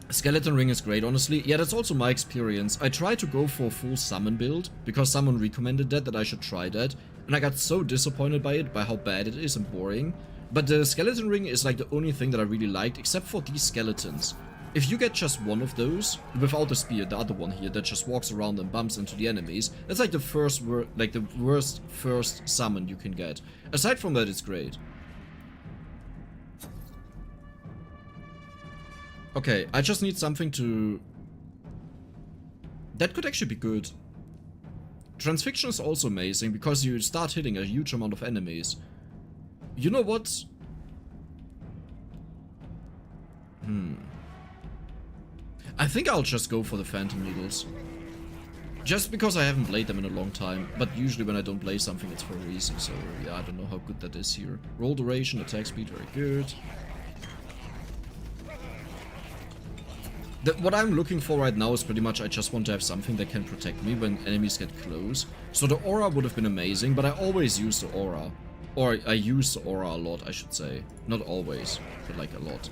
[SPEAKER 1] Skeleton ring is great, honestly. Yeah, that's also my experience. I tried to go for a full summon build, because someone recommended that I should try that. And I got so disappointed by it, by how bad it is and boring. But the skeleton ring is like the only thing that I really liked, except for these skeletons. If you get just one of those, without the spear, the other one here, that just walks around and bumps into the enemies, that's like the worst first summon you can get. Aside from that, it's great. Okay, I just need something to... That could actually be good. Transfixion is also amazing, because you start hitting a huge amount of enemies. You know what? I think I'll just go for the Phantom Needles. Just because I haven't played them in a long time, but usually when I don't play something, it's for a reason, so yeah, I don't know how good that is here. Roll duration, attack speed, very good. What I'm looking for right now is pretty much I just want to have something that can protect me when enemies get close. So the aura would have been amazing, but I always use the aura. Or I use the aura a lot, I should say. Not always, but like a lot.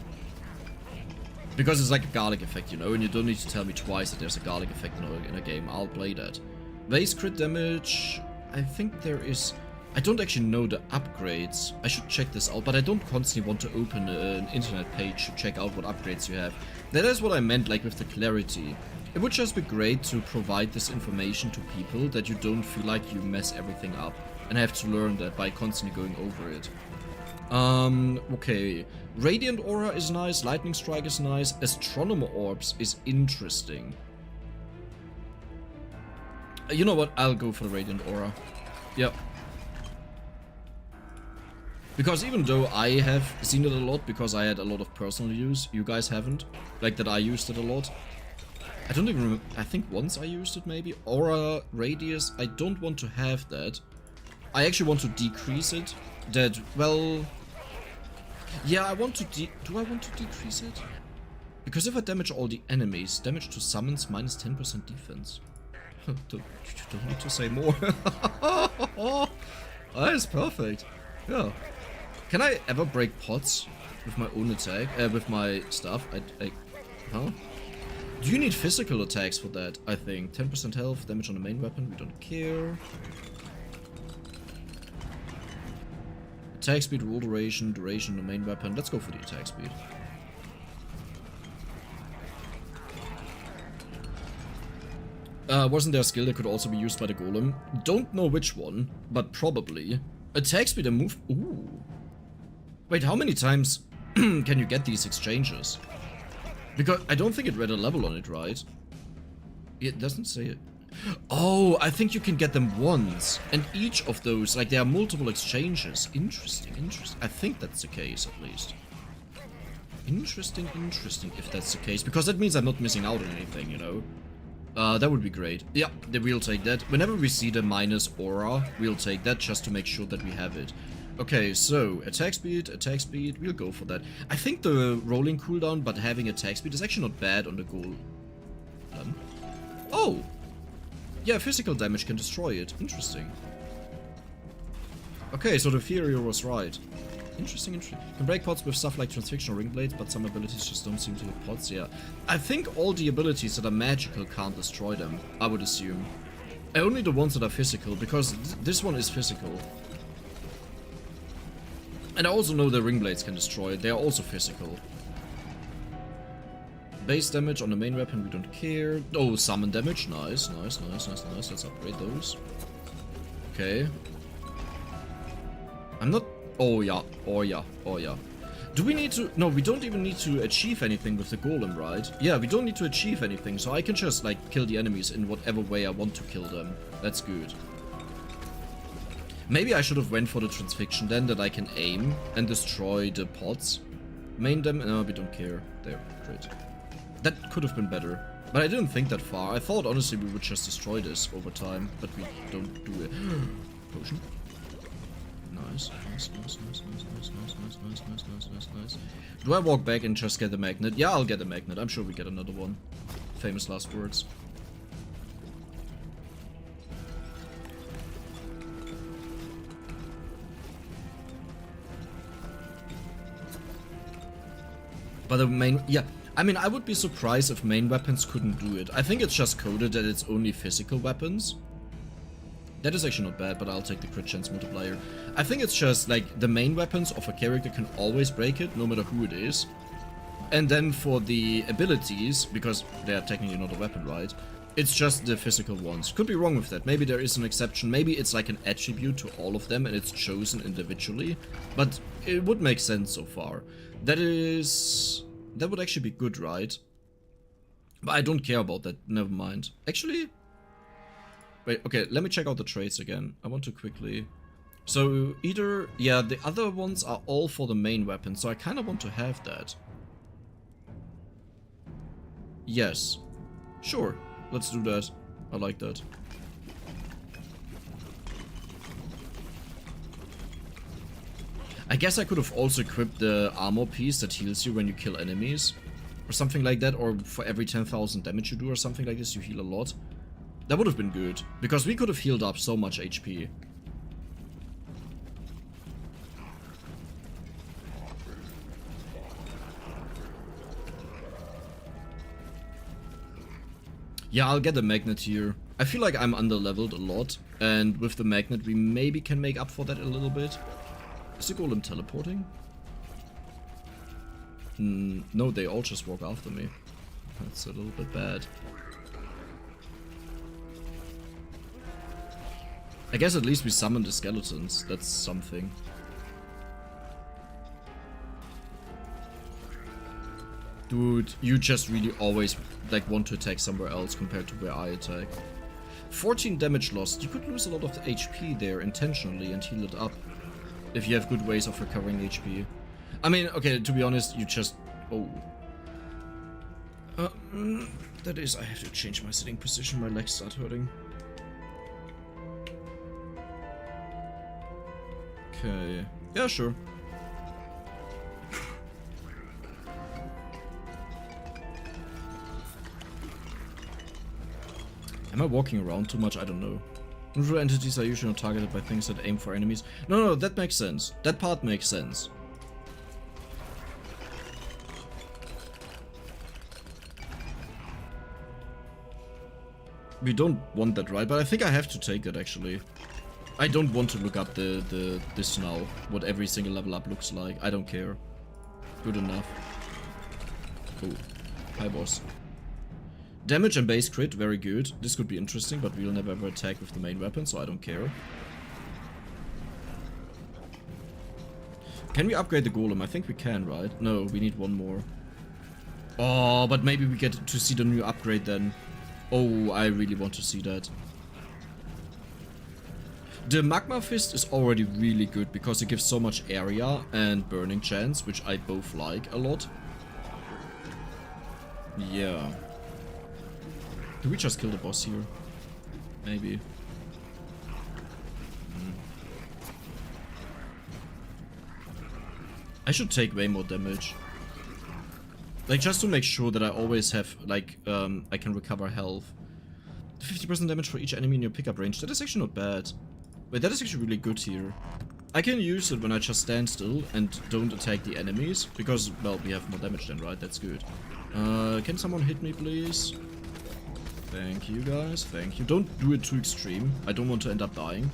[SPEAKER 1] Because it's like a garlic effect, you know, and you don't need to tell me twice that there's a garlic effect in a game. I'll play that. Base crit damage, I think there is... I don't actually know the upgrades. I should check this out, but I don't constantly want to open an internet page to check out what upgrades you have. That is what I meant, like, with the clarity. It would just be great to provide this information to people that you don't feel like you mess everything up and have to learn that by constantly going over it. Okay. Radiant Aura is nice, Lightning Strike is nice, Astronomer Orbs is interesting. You know what? I'll go for the Radiant Aura. Yep. Because even though I have seen it a lot because I had a lot of personal use, you guys haven't. Like that I used it a lot. I don't even remember. I think once I used it maybe. Aura Radius. I don't want to have that. I actually want to decrease it. That, well... Yeah, I want to do I want to decrease it? Because if I damage all the enemies, damage to summons minus 10% defense. You don't need to say more. That is perfect. Yeah. Can I ever break pots with my own attack? With my stuff? Huh? Do you need physical attacks for that? I think. 10% health, damage on the main weapon, we don't care. Attack speed, roll duration, duration on the main weapon. Let's go for the attack speed. Wasn't there a skill that could also be used by the golem? Don't know which one, but probably. Attack speed and move... Ooh. Wait, how many times can you get these exchanges? Because I don't think it read a level on it, right? It doesn't say it. Oh, I think you can get them once. And each of those, like there are multiple exchanges. Interesting, interesting. I think that's the case, at least. Interesting, interesting, if that's the case. Because that means I'm not missing out on anything, you know? That would be great. Yeah, we'll take that. Whenever we see the minus aura, we'll take that just to make sure that we have it. Okay, so attack speed, we'll go for that. I think the rolling cooldown, but having attack speed is actually not bad on the goal. Oh! Yeah, physical damage can destroy it. Interesting. Okay, so the theory was right. Interesting, interesting. Can break pots with stuff like transfixion or ring blades, but some abilities just don't seem to hit pots, yeah. I think all the abilities that are magical can't destroy them, I would assume. Only the ones that are physical, because this one is physical. And I also know the ring blades can destroy it, they are also physical. Base damage on the main weapon, we don't care. Oh, summon damage, nice, nice, nice, nice, nice. Let's upgrade those. Okay. I'm not... Oh yeah, oh yeah, oh yeah. Do we need to... No, we don't even need to achieve anything with the golem, right? Yeah, we don't need to achieve anything, so I can just, like, kill the enemies in whatever way I want to kill them. That's good. Maybe I should have went for the transfixion then, that I can aim and destroy the pots. Main them... No, we don't care. There, great. That could have been better. But I didn't think that far. I thought, honestly, we would just destroy this over time, but we don't do it. Potion. Nice, nice, nice, nice, nice, nice, nice, nice, nice, nice, nice, nice, nice. Do I walk back and just get the magnet? Yeah, I'll get a magnet. I'm sure we get another one. Famous last words. But the main... Yeah, I mean, I would be surprised if main weapons couldn't do it. I think it's just coded that it's only physical weapons. That is actually not bad, but I'll take the crit chance multiplier. I think it's just, like, the main weapons of a character can always break it, no matter who it is. And then for the abilities, because they are technically not a weapon, right? It's just the physical ones. Could be wrong with that. Maybe there is an exception. Maybe it's like an attribute to all of them and it's chosen individually. But it would make sense so far. That would actually be good, right? But I don't care about that. Never mind. Actually... Wait, okay, let me check out the traits again. I want to quickly... So, either... Yeah, the other ones are all for the main weapon, so I kind of want to have that. Yes. Sure, let's do that. I like that. I guess I could have also equipped the armor piece that heals you when you kill enemies. Or something like that, or for every 10,000 damage you do or something like this, you heal a lot. That would have been good, because we could have healed up so much HP. Yeah, I'll get a magnet here. I feel like I'm underleveled a lot, and with the magnet we maybe can make up for that a little bit. Is the golem teleporting? No, they all just walk after me. That's a little bit bad. I guess at least we summoned the skeletons. That's something. Dude, you just really always like want to attack somewhere else compared to where I attack. 14 damage lost. You could lose a lot of HP there intentionally and heal it up. If you have good ways of recovering HP. I mean, okay, to be honest, you just... Oh. That is, I have to change my sitting position. My legs start hurting. Okay. Yeah, sure. Am I walking around too much? I don't know. Neutral entities are usually not targeted by things that aim for enemies. No, that makes sense. That part makes sense. We don't want that, right? But I think I have to take it, actually. I don't want to look up this now. What every single level up looks like. I don't care. Good enough. Oh. Hi, boss. Damage and base crit, very good. This could be interesting, but we'll never ever attack with the main weapon, so I don't care. Can we upgrade the golem? I think we can, right? No, we need one more. Oh, but maybe we get to see the new upgrade then. Oh, I really want to see that. The magma fist is already really good because it gives so much area and burning chance, which I both like a lot. Yeah. Do we just kill the boss here? Maybe. I should take way more damage. Like, just to make sure that I always have, like, I can recover health. 50% damage for each enemy in your pickup range. That is actually not bad. Wait, that is actually really good here. I can use it when I just stand still and don't attack the enemies. Because, well, we have more damage then, right? That's good. Can someone hit me, please? Thank you, guys. Thank you. Don't do it too extreme. I don't want to end up dying.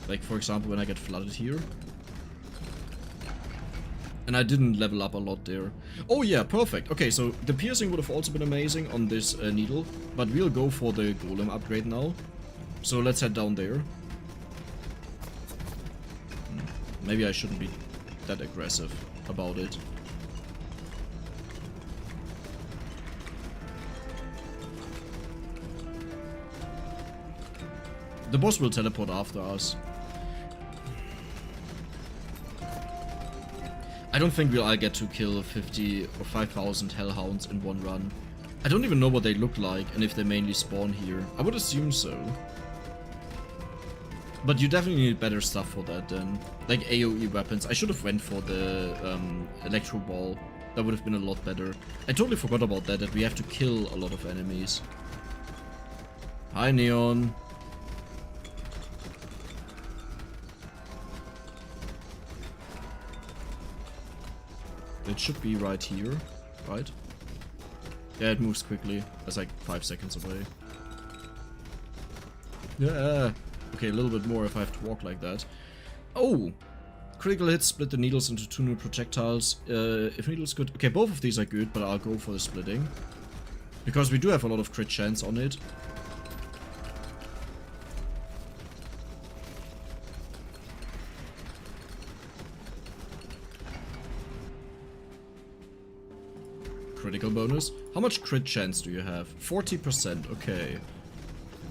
[SPEAKER 1] Like, for example, when I get flooded here. And I didn't level up a lot there. Oh yeah, perfect. Okay, so the piercing would have also been amazing on this needle. But we'll go for the golem upgrade now. So let's head down there. Maybe I shouldn't be that aggressive about it. The boss will teleport after us. I don't think I'll get to kill 50 or 5,000 hellhounds in one run. I don't even know what they look like and if they mainly spawn here. I would assume so. But you definitely need better stuff for that then. Like AoE weapons. I should have went for the electro ball. That would have been a lot better. I totally forgot about that we have to kill a lot of enemies. Hi, Neon. It should be right here, right? Yeah, it moves quickly. That's like 5 seconds away. Yeah. Okay, a little bit more if I have to walk like that. Oh! Critical hits split the needles into 2 new projectiles. If needles good... Okay, both of these are good, but I'll go for the splitting. Because we do have a lot of crit chance on it. Critical bonus. How much crit chance do you have? 40%, okay.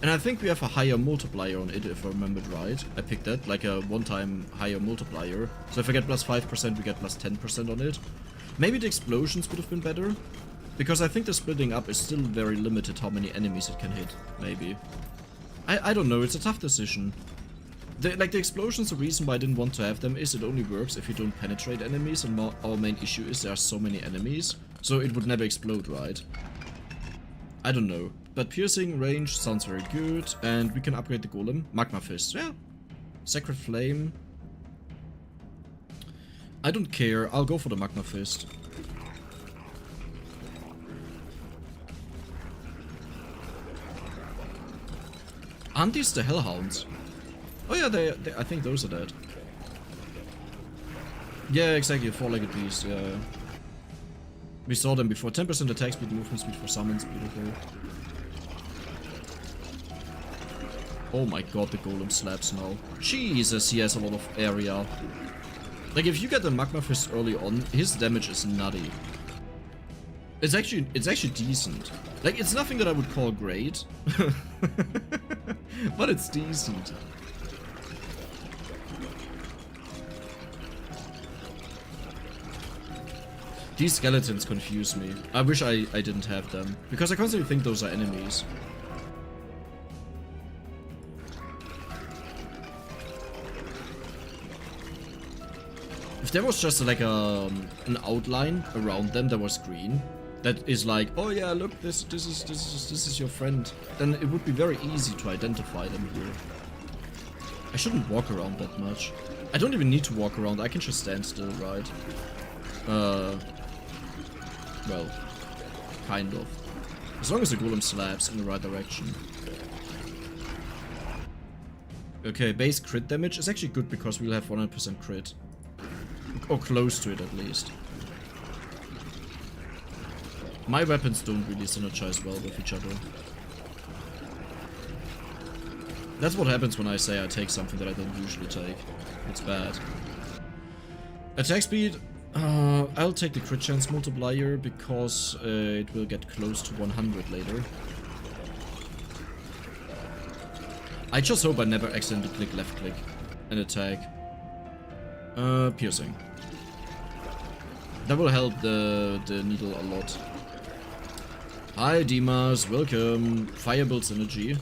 [SPEAKER 1] And I think we have a higher multiplier on it, if I remembered right. I picked that, like a one-time higher multiplier. So if I get plus 5%, we get plus 10% on it. Maybe the explosions would have been better. Because I think the splitting up is still very limited how many enemies it can hit, maybe. I don't know, it's a tough decision. The explosions, the reason why I didn't want to have them is it only works if you don't penetrate enemies, and our main issue is there are so many enemies, so it would never explode, right? I don't know. But piercing range sounds very good, and we can upgrade the golem. Magma Fist, yeah. Sacred Flame. I don't care, I'll go for the Magma Fist. Aren't these the Hellhounds? Oh yeah, they I think those are dead. Yeah, exactly, 4-legged beast, yeah. We saw them before. 10% attack speed, movement speed for summons, beautiful. Oh my god, the golem slaps now. Jesus, he has a lot of area. Like, if you get the Magma Fist early on, his damage is nutty. It's actually decent. Like, it's nothing that I would call great. But it's decent. These skeletons confuse me. I wish I didn't have them. Because I constantly think those are enemies. If there was just like an outline around them that was green, that is like, oh yeah, look, this is your friend, then it would be very easy to identify them here. I shouldn't walk around that much. I don't even need to walk around, I can just stand still, right? Well, kind of. As long as the golem slaps in the right direction. Okay, base crit damage is actually good because we'll have 100% crit. Or close to it at least. My weapons don't really synergize well with each other. That's what happens when I say I take something that I don't usually take. It's bad. Attack speed. I'll take the crit chance multiplier because it will get close to 100 later. I just hope I never accidentally click left click and attack. Piercing. That will help the needle a lot. Hi Dimas, welcome. Firebolt synergy.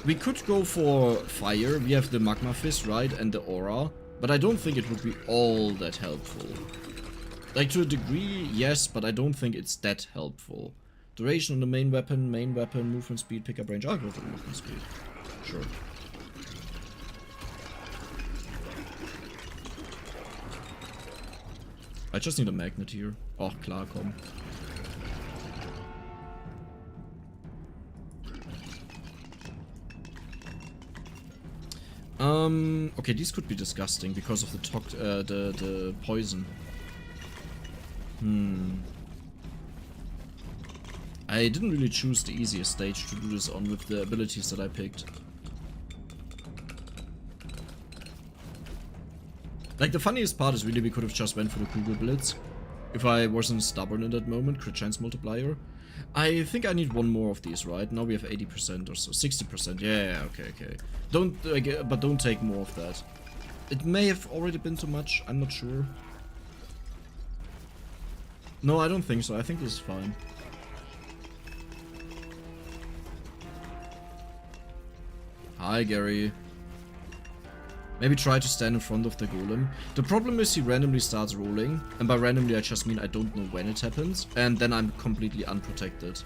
[SPEAKER 1] We could go for fire. We have the Magma Fist, right? And the aura. But I don't think it would be all that helpful. Like, to a degree, yes, but I don't think it's that helpful. Duration on the main weapon, movement speed, pickup range. I'll go for the movement speed. Sure. I just need a magnet here. Oh, klar, komm. Okay, these could be disgusting because of the poison. I didn't really choose the easiest stage to do this on with the abilities that I picked. Like, the funniest part is really we could have just went for the Kugel Blitz. If I wasn't stubborn in that moment, crit chance multiplier. I think I need one more of these, right? Now we have 80% or so. 60%. Yeah, okay. But don't take more of that. It may have already been too much. I'm not sure. No, I don't think so. I think this is fine. Hi, Gary. Maybe try to stand in front of the golem. The problem is he randomly starts rolling, and by randomly I just mean I don't know when it happens, and then I'm completely unprotected.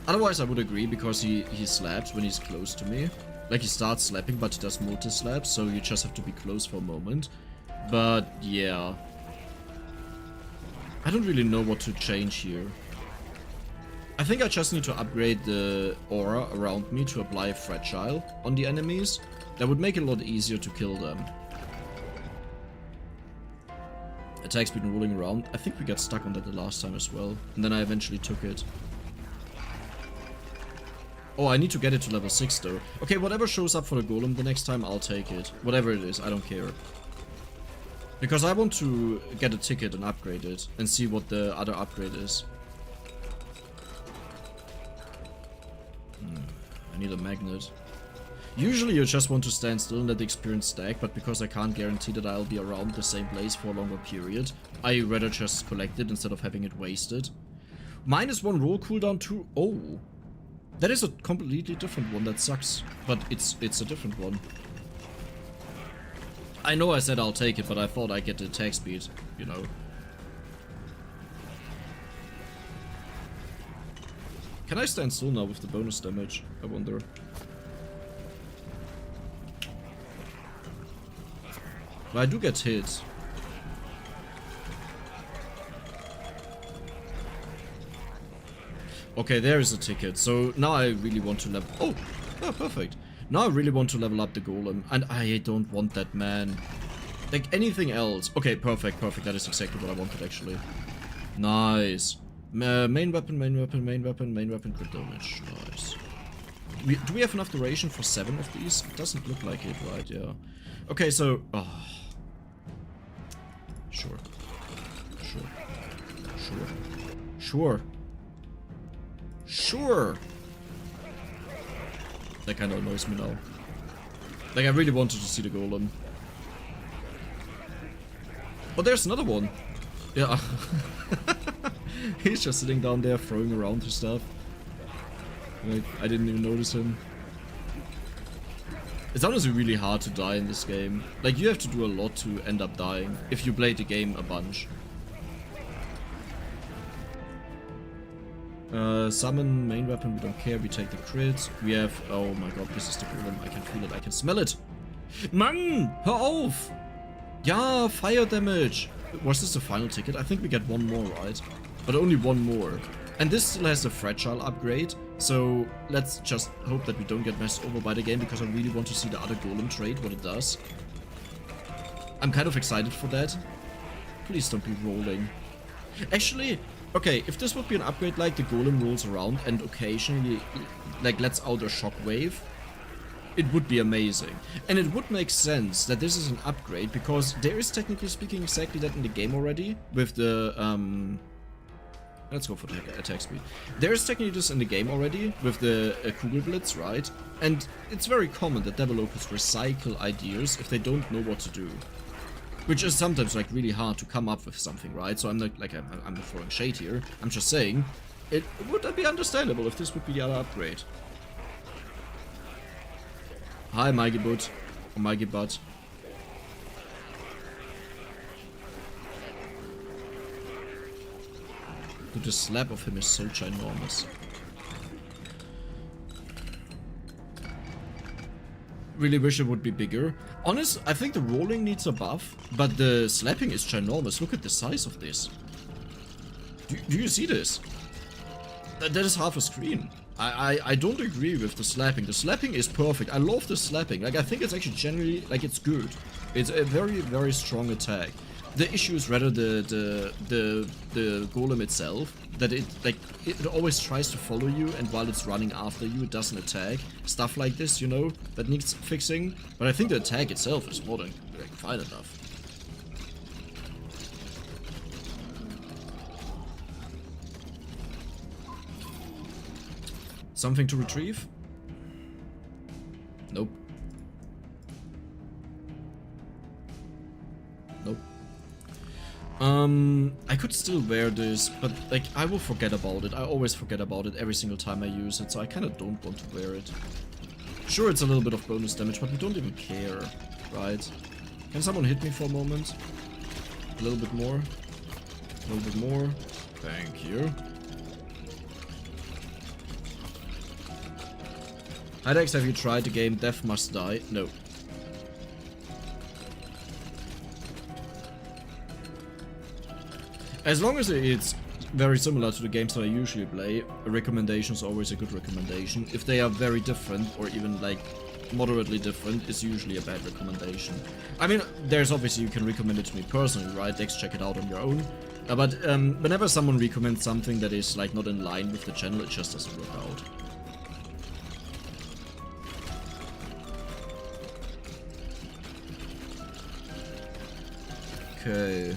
[SPEAKER 1] Otherwise I would agree, because he slaps when he's close to me. Like, he starts slapping, but he does multi-slaps, so you just have to be close for a moment. But yeah. I don't really know what to change here. I think I just need to upgrade the aura around me to apply fragile on the enemies. That would make it a lot easier to kill them. Attack speed and rolling around. I think we got stuck on that the last time as well. And then I eventually took it. Oh, I need to get it to level 6 though. Okay, whatever shows up for the golem the next time, I'll take it. Whatever it is, I don't care. Because I want to get a ticket and upgrade it. And see what the other upgrade is. I need a magnet. Usually you just want to stand still and let the experience stack, but because I can't guarantee that I'll be around the same place for a longer period, I rather just collect it instead of having it wasted. -1 roll cooldown too. Oh. That is a completely different one. That sucks. But it's a different one. I know I said I'll take it, but I thought I'd get the attack speed, you know. Can I stand still now with the bonus damage? I wonder. But I do get hit. Okay, there is a ticket. So now I really want to level... Oh! Oh, perfect. Now I really want to level up the golem. And I don't want that man. Like anything else. Okay, perfect, perfect. That is exactly what I wanted, actually. Nice. Main weapon, main weapon, main weapon, main weapon, crit damage. Nice. Do we have enough duration for 7 of these? It doesn't look like it, right? Yeah. Okay, so... Oh. Sure. Sure. Sure. Sure. Sure. That kind of annoys me now. Like, I really wanted to see the golem. Oh, there's another one. Yeah. He's just sitting down there throwing around his stuff. Like, I didn't even notice him. It's honestly really hard to die in this game. Like, you have to do a lot to end up dying if you play the game a bunch. Summon, main weapon, we don't care, we take the crit. We have, oh my god, this is the golem, I can feel it, I can smell it. Mann, hör auf! Ja, fire damage! Was this the final ticket? I think we get one more, right? But only one more. And this still has a fragile upgrade, so let's just hope that we don't get messed over by the game, because I really want to see the other golem trait, what it does. I'm kind of excited for that. Please don't be rolling. Actually, okay, if this would be an upgrade like the golem rolls around and occasionally like lets out a shockwave, it would be amazing. And it would make sense that this is an upgrade, because there is technically speaking exactly that in the game already with the let's go for attack speed. There is technically this in the game already with the Kugelblitz, right? And it's very common that developers recycle ideas if they don't know what to do. Which is sometimes like really hard to come up with something, right? So I'm not like I'm not throwing shade here. I'm just saying it would be understandable if this would be the other upgrade. Hi, Mikey Butt. Or Mikey Butt. Dude, the slap of him is so ginormous. Really wish it would be bigger. Honest, I think the rolling needs a buff, but the slapping is ginormous. Look at the size of this. Do you see this? That is half a screen. I don't agree with the slapping. The slapping is perfect. I love the slapping. Like, I think it's actually generally, like, it's good. It's a very, very strong attack. The issue is rather the golem itself. That it always tries to follow you, and while it's running after you, it doesn't attack. Stuff like this, you know, that needs fixing. But I think the attack itself is more than like, fine enough. Something to retrieve? Nope. Nope. I could still wear this, but like I will forget about it. I always forget about it every single time I use it, so I kind of don't want to wear it. Sure, it's a little bit of bonus damage, but we don't even care, right? Can someone hit me for a moment? A little bit more. A little bit more. Thank you. Hydex, have you tried the game Death Must Die? No. As long as it's very similar to the games that I usually play, a recommendation is always a good recommendation. If they are very different, or even like moderately different, it's usually a bad recommendation. I mean, there's obviously you can recommend it to me personally, right? Dex, check it out on your own. But whenever someone recommends something that is like not in line with the channel, it just doesn't work out. Okay.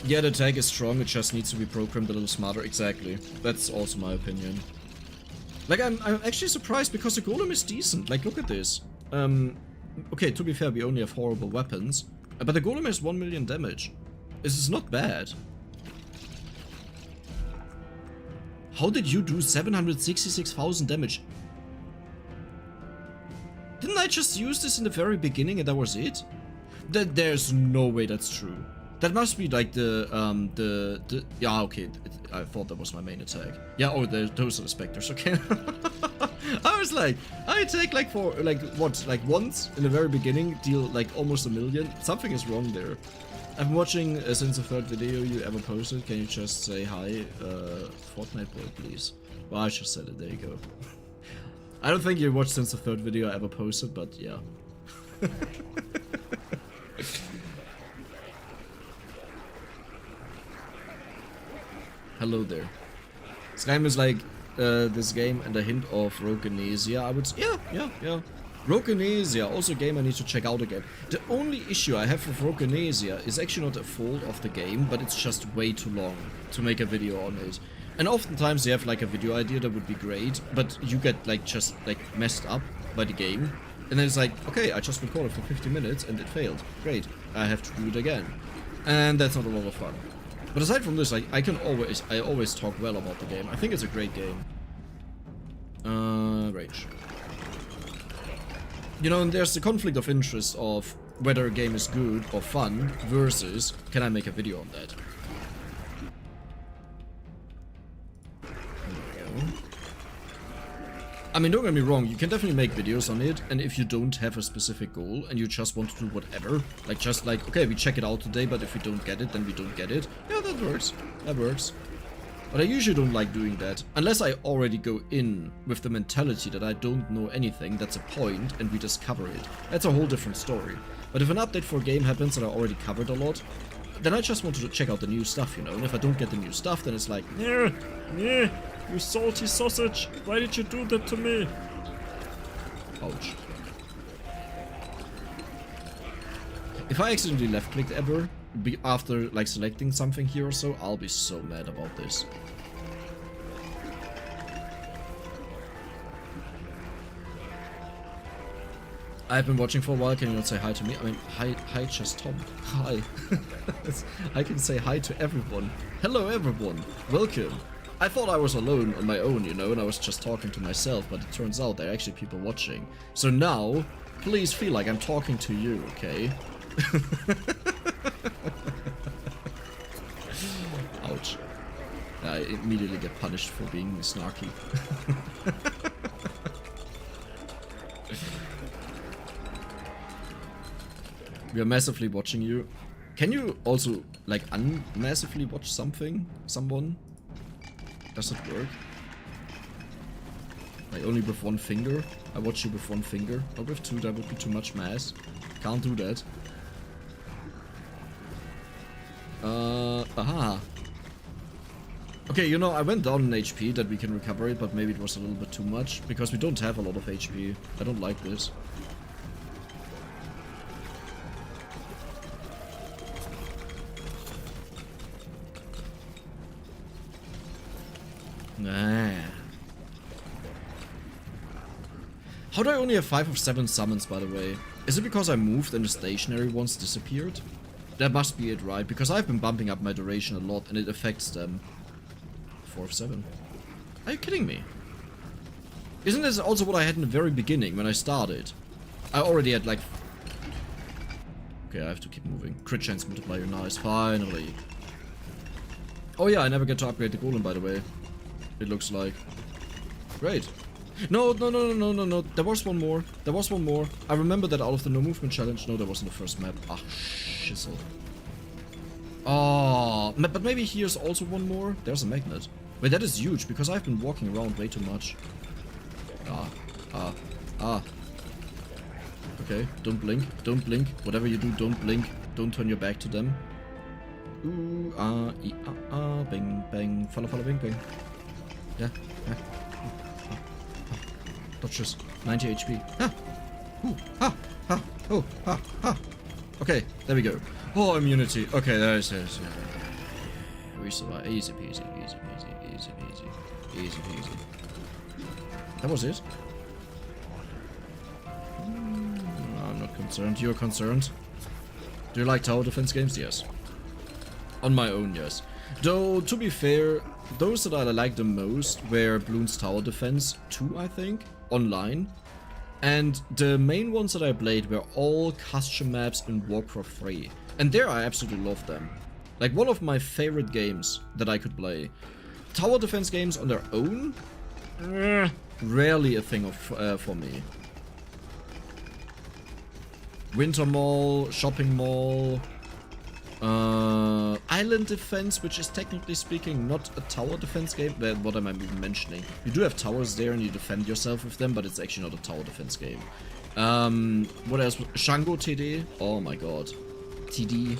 [SPEAKER 1] Yeah, the attack is strong, it just needs to be programmed a little smarter. Exactly. That's also my opinion. Like, I'm actually surprised because the golem is decent. Like, look at this. Okay, to be fair, we only have horrible weapons. But the golem has 1 million damage. This is not bad. How did you do 766,000 damage? Didn't I just use this in the very beginning and that was it? There's no way that's true. That must be like the yeah, okay, I thought that was my main attack. Yeah, oh, those are the specters, okay. I was like, I take like once in the very beginning, deal like almost 1 million. Something is wrong there. I've been watching since the third video you ever posted. Can you just say hi, Fortnite boy, please? Well, I just said it, there you go. I don't think you watched since the third video I ever posted, but yeah. Hello there. This game is like this game and a hint of Rogue Amnesia. I would say, yeah. Rogue Amnesia, also a game I need to check out again. The only issue I have with Rogue Amnesia is actually not a fault of the game, but it's just way too long to make a video on it. And oftentimes you have like a video idea that would be great, but you get like just like messed up by the game. And then it's like, okay, I just recorded for 50 minutes and it failed. Great, I have to do it again. And that's not a lot of fun. But aside from this, I always talk well about the game. I think it's a great game. Rage. You know, and there's the conflict of interest of whether a game is good or fun versus can I make a video on that. I mean, don't get me wrong, you can definitely make videos on it, and if you don't have a specific goal and you just want to do whatever, like just like, okay, we check it out today, but if we don't get it, then we don't get it. Yeah, that works. That works. But I usually don't like doing that, unless I already go in with the mentality that I don't know anything, that's a point, and we discover it. That's a whole different story. But if an update for a game happens that I already covered a lot, then I just want to check out the new stuff, you know, and if I don't get the new stuff, then it's like, yeah, you salty sausage, why did you do that to me? Ouch. If I accidentally left-clicked ever, after like selecting something here or so, I'll be so mad about this. I've been watching for a while, can you not say hi to me? I mean, hi just Tom. Hi. I can say hi to everyone. Hello everyone, welcome. I thought I was alone on my own, you know, and I was just talking to myself, but it turns out there are actually people watching. So now, please feel like I'm talking to you, okay? Ouch. I immediately get punished for being snarky. We are massively watching you. Can you also, like, unmassively watch something? Someone? Does it work? Like, only with one finger? I watch you with one finger. Or with two, that would be too much mass. Can't do that. Aha. Okay, you know, I went down in HP that we can recover it, but maybe it was a little bit too much, because we don't have a lot of HP. I don't like this. Nah. How do I only have 5 of 7 summons, by the way? Is it because I moved and the stationary ones disappeared? That must be it, right? Because I've been bumping up my duration a lot and it affects them. 4 of 7. Are you kidding me? Isn't this also what I had in the very beginning when I started? I already had like... Okay, I have to keep moving. Crit chance multiplier, nice, finally. Oh yeah, I never get to upgrade the golem, by the way. It looks like. Great. No. There was one more. There was one more. I remember that out of the no movement challenge. No, that was in the first map. Ah, shizzle. Oh, but maybe here's also one more. There's a magnet. Wait, that is huge because I've been walking around way too much. Okay, don't blink. Don't blink. Whatever you do, don't blink. Don't turn your back to them. Ooh, bang, bang. Follow, bang, bang. Yeah. Dodge this. 90 HP. Ha! Ooh, ha! Ha! Oh, ha! Ha! Okay, there we go. Oh, immunity. Okay, there it is. We survive. Easy peasy, easy peasy, easy peasy, easy peasy. That was it? I'm not concerned. You're concerned. Do you like tower defense games? Yes. On my own, yes. Though, to be fair, those that I liked the most were Bloons Tower Defense 2, I think, online. And the main ones that I played were all custom maps in Warcraft 3. And there I absolutely loved them. Like, one of my favorite games that I could play. Tower defense games on their own? Rarely a thing for me. Winter Mall, Shopping Mall, Island Defense, which is technically speaking not a tower defense game. What am I even mentioning? You do have towers there and you defend yourself with them, but it's actually not a tower defense game. What else? Shango TD? Oh my god. TD.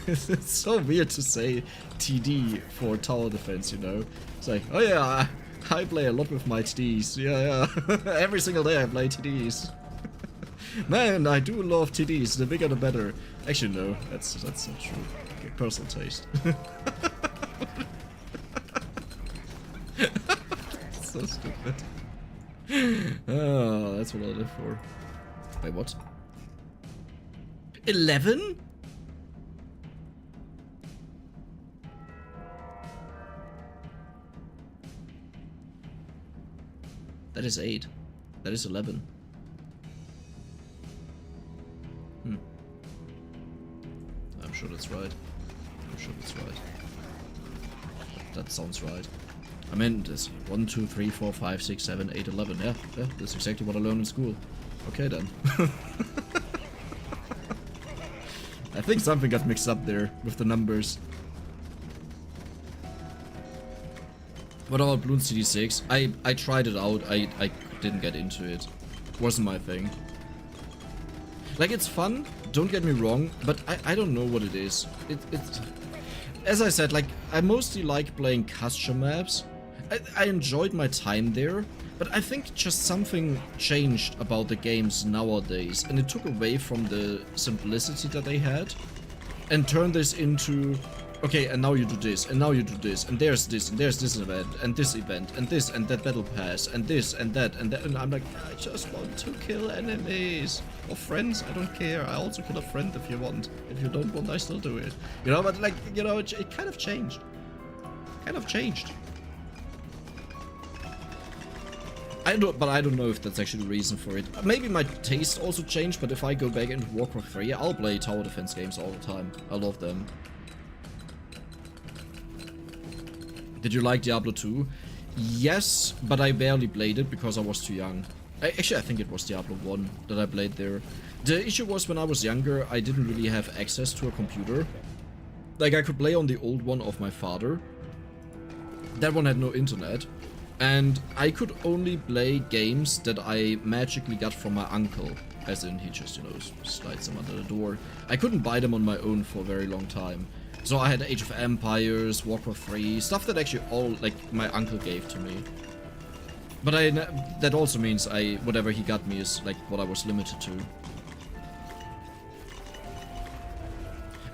[SPEAKER 1] It's so weird to say TD for tower defense, you know? It's like, oh yeah, I play a lot with my TDs. Yeah. Every single day I play TDs. Man, I do love TDs. The bigger the better. Actually, no, that's not true. Okay, personal taste. So stupid. Oh, that's what I live for. Wait, what? 11? That is 8. That is 11. I'm sure that's right. I'm sure that's right. That sounds right. I mean, there's 1, 2, 3, 4, 5, 6, 7, 8, 11. Yeah, that's exactly what I learned in school. Okay then. I think something got mixed up there with the numbers. What about Bloons TD6? I tried it out. I didn't get into it. Wasn't my thing. Like, it's fun, don't get me wrong, but I don't know what it is. It's as I said, like, I mostly like playing custom maps. I enjoyed my time there, but I think just something changed about the games nowadays, and it took away from the simplicity that they had, and turned this into, okay, and now you do this, and now you do this, and there's this event, and this event, and this, and that battle pass, and this, and that, and I'm like, I just want to kill enemies. Or friends, I don't care. I also kill a friend if you want. If you don't want, I still do it. You know, but like, you know, it kind of changed. I don't know if that's actually the reason for it. Maybe my taste also changed, but if I go back into Warcraft 3, I'll play tower defense games all the time. I love them. Did you like Diablo 2? Yes, but I barely played it because I was too young. Actually, I think it was Diablo 1 that I played there. The issue was when I was younger, I didn't really have access to a computer. Like, I could play on the old one of my father. That one had no internet. And I could only play games that I magically got from my uncle. As in, he just, you know, slides them under the door. I couldn't buy them on my own for a very long time. So I had Age of Empires, Warcraft 3, stuff that actually all, like, my uncle gave to me. But that also means whatever he got me is, like, what I was limited to.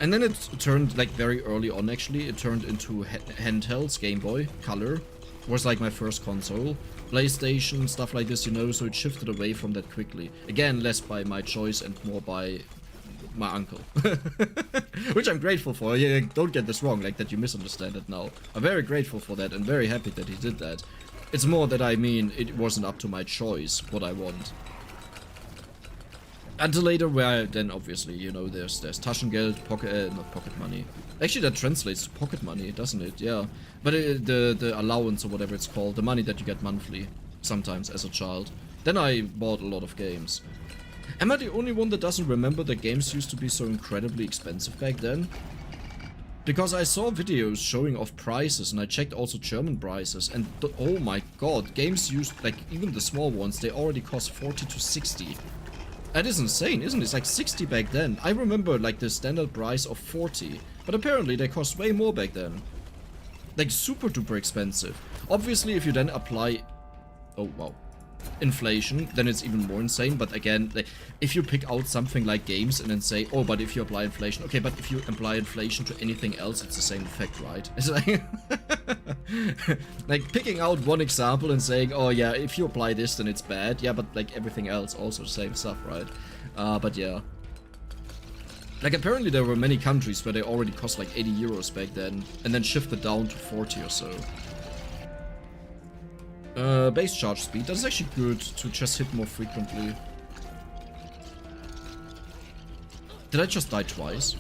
[SPEAKER 1] And then it turned, like, very early on, actually, it turned into handhelds, Game Boy, Color. Was, like, my first console. PlayStation, stuff like this, you know, so it shifted away from that quickly. Again, less by my choice and more by my uncle. Which I'm grateful for. Yeah, don't get this wrong, like, that you misunderstand it now. I'm very grateful for that and very happy that he did that. It's more that I mean, it wasn't up to my choice, what I want. Until later, where then obviously, you know, there's Taschengeld, not pocket money. Actually, that translates to pocket money, doesn't it? Yeah. But the allowance or whatever it's called, the money that you get monthly, sometimes as a child. Then I bought a lot of games. Am I the only one that doesn't remember that games used to be so incredibly expensive back then? Because I saw videos showing off prices, and I checked also German prices, and oh my god, games used, like, even the small ones, they already cost 40 to 60. That is insane, isn't it? It's like 60 back then. I remember, like, the standard price of 40, but apparently they cost way more back then. Like, super duper expensive. Obviously, if you then apply... Oh, wow. Inflation, then it's even more insane. But again, like, if you pick out something like games and then say, oh, but if you apply inflation, okay, but if you apply inflation to anything else, it's the same effect, right? It's like, like picking out one example and saying, oh yeah, if you apply this, then it's bad. Yeah, but like everything else, also the same stuff, right? But yeah. Like, apparently there were many countries where they already cost like 80 euros back then, and then shifted down to 40 or so. Base charge speed. That is actually good to just hit more frequently. Did I just die twice?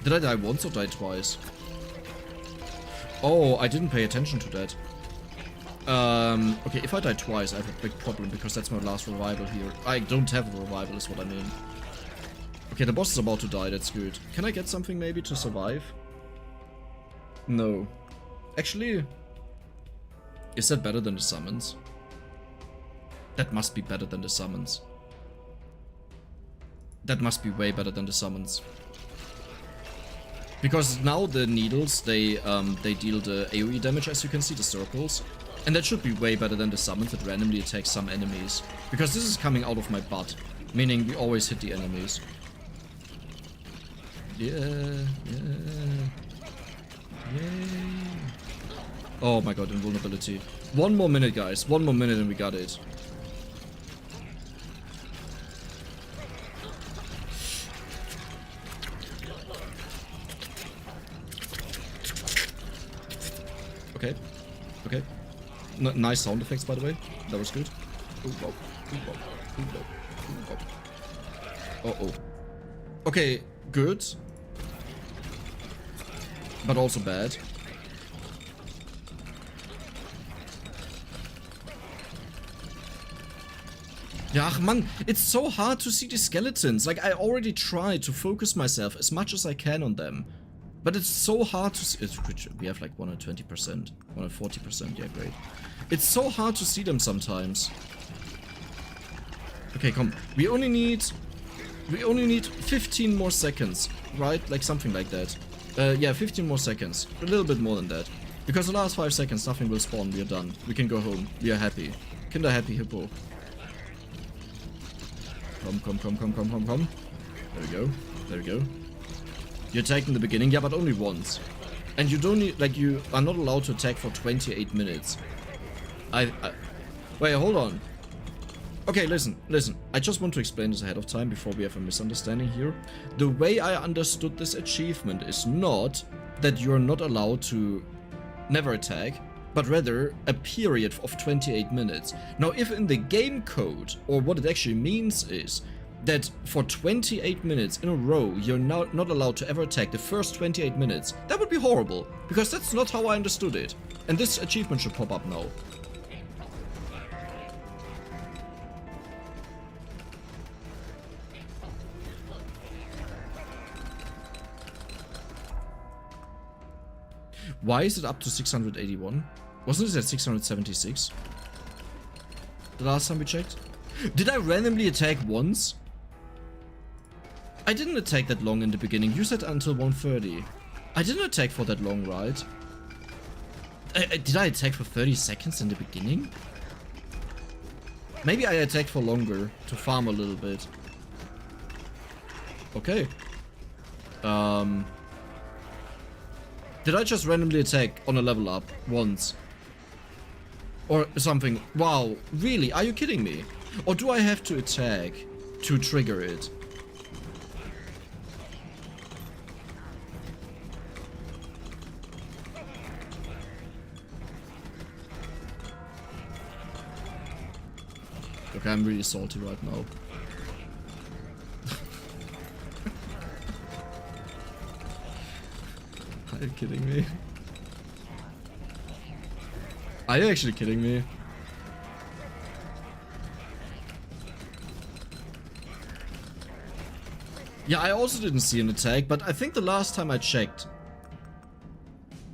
[SPEAKER 1] Did I die once or die twice? Oh, I didn't pay attention to that. Okay, if I die twice, I have a big problem because that's my last revival here. I don't have a revival is what I mean. Okay, the boss is about to die, that's good. Can I get something maybe to survive? No. Actually, is that better than the summons? That must be better than the summons. That must be way better than the summons. Because now the needles, they deal the AoE damage, as you can see, the circles. And that should be way better than the summons that randomly attack some enemies. Because this is coming out of my butt. Meaning we always hit the enemies. Yeah, yeah. Yay. Oh my god, invulnerability. One more minute, guys. One more minute and we got it. Okay. Okay. Nice sound effects, by the way. That was good. Ooh, whoa. Ooh, whoa. Ooh, whoa. Ooh, whoa. Uh-oh. Okay, good. But also bad. Yeah, man, it's so hard to see the skeletons. Like, I already tried to focus myself as much as I can on them. But it's so hard to see. We have like 120%, 140%, yeah, great. It's so hard to see them sometimes. Okay, come. We only need 15 more seconds, right? Like something like that. Yeah, 15 more seconds. A little bit more than that. Because the last 5 seconds, nothing will spawn. We are done. We can go home. We are happy. Kinder happy hippo. Come. There we go. There we go. You attacked in the beginning, yeah, but only once. And you don't need, like, you are not allowed to attack for 28 minutes. Wait, hold on. Okay, listen. I just want to explain this ahead of time before we have a misunderstanding here. The way I understood this achievement is not that you're not allowed to never attack, but rather a period of 28 minutes. Now, if in the game code, or what it actually means is, that for 28 minutes in a row, you're not allowed to ever attack the first 28 minutes, that would be horrible, because that's not how I understood it. And this achievement should pop up now. Why is it up to 681? Wasn't it at 676? The last time we checked? Did I randomly attack once? I didn't attack that long in the beginning. You said until 1:30. I didn't attack for that long, right? Did I attack for 30 seconds in the beginning? Maybe I attacked for longer to farm a little bit. Okay. Did I just randomly attack on a level up once? Or something? Wow, really? Are you kidding me? Or do I have to attack to trigger it? Okay, I'm really salty right now. Are you kidding me? Are you actually kidding me? Yeah, I also didn't see an attack, but I think the last time I checked,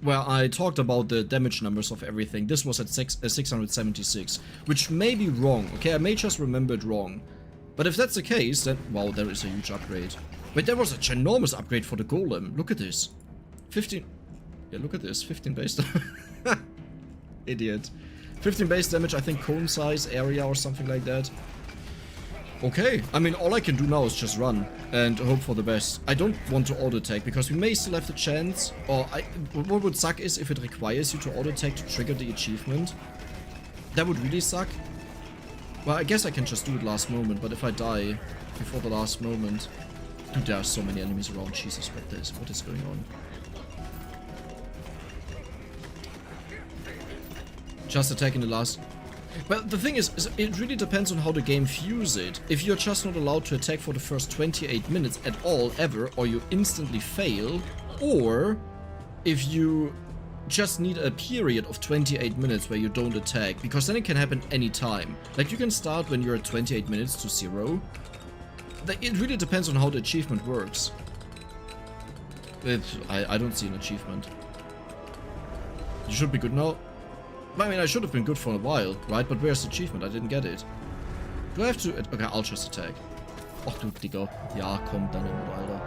[SPEAKER 1] where I talked about the damage numbers of everything, this was at 676, which may be wrong, okay? I may just remember it wrong. But if that's the case, then... Wow, there is a huge upgrade. Wait, there was a ginormous upgrade for the golem. Look at this. 15... Yeah, look at this. 15 base... Idiot. 15 base damage, I think cone size, area or something like that. Okay, I mean, all I can do now is just run and hope for the best. I don't want to auto-attack because we may still have the chance, or what would suck is if it requires you to auto-attack to trigger the achievement. That would really suck. Well, I guess I can just do it last moment, but if I die before the last moment... Dude, there are so many enemies around. Jesus, what is going on? Just attacking the last... But the thing is, it really depends on how the game views it. If you're just not allowed to attack for the first 28 minutes at all, ever, or you instantly fail, or if you just need a period of 28 minutes where you don't attack, because then it can happen anytime. Like, you can start when you're at 28 minutes to 0. It really depends on how the achievement works. I don't see an achievement. You should be good now. I mean, I should have been good for a while, right? But where's the achievement? I didn't get it. Do I have to... Okay, I'll just attack. Och du Digga. Ja, komm, dann Alter.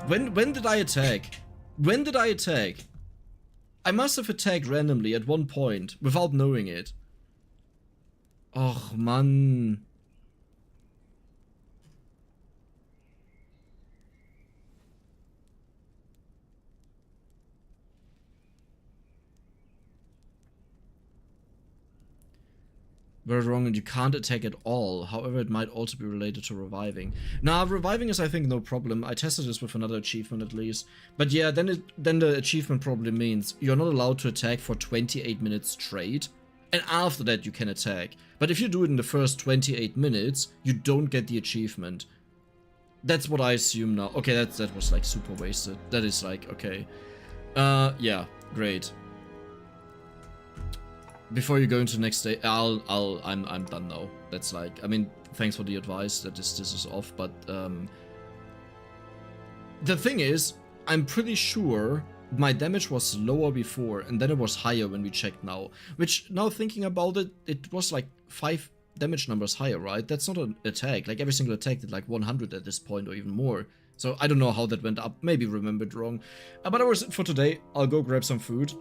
[SPEAKER 1] When did I attack? When did I attack? I must have attacked randomly at one point, without knowing it. Och, Mann. Very wrong, and you can't attack at all. However, it might also be related to reviving. Nah, reviving is, I think, no problem. I tested this with another achievement at least. But yeah, then the achievement probably means you're not allowed to attack for 28 minutes straight. And after that, you can attack. But if you do it in the first 28 minutes, you don't get the achievement. That's what I assume now. Okay, that was like super wasted. That is like, okay. Yeah, great. Before you go into the next day, I'm done now. That's like, I mean, thanks for the advice that this is off, but the thing is, I'm pretty sure my damage was lower before, and then it was higher when we checked now. Which, now thinking about it, it was like 5 damage numbers higher, right? That's not an attack. Like, every single attack did like 100 at this point, or even more. So I don't know how that went up. Maybe remembered wrong. But that was it for today. I'll go grab some food.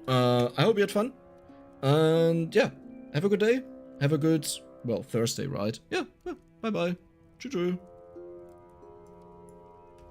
[SPEAKER 1] I hope you had fun. And yeah, have a good day. Have a good, well, Thursday, right? Yeah, bye-bye. Choo-choo.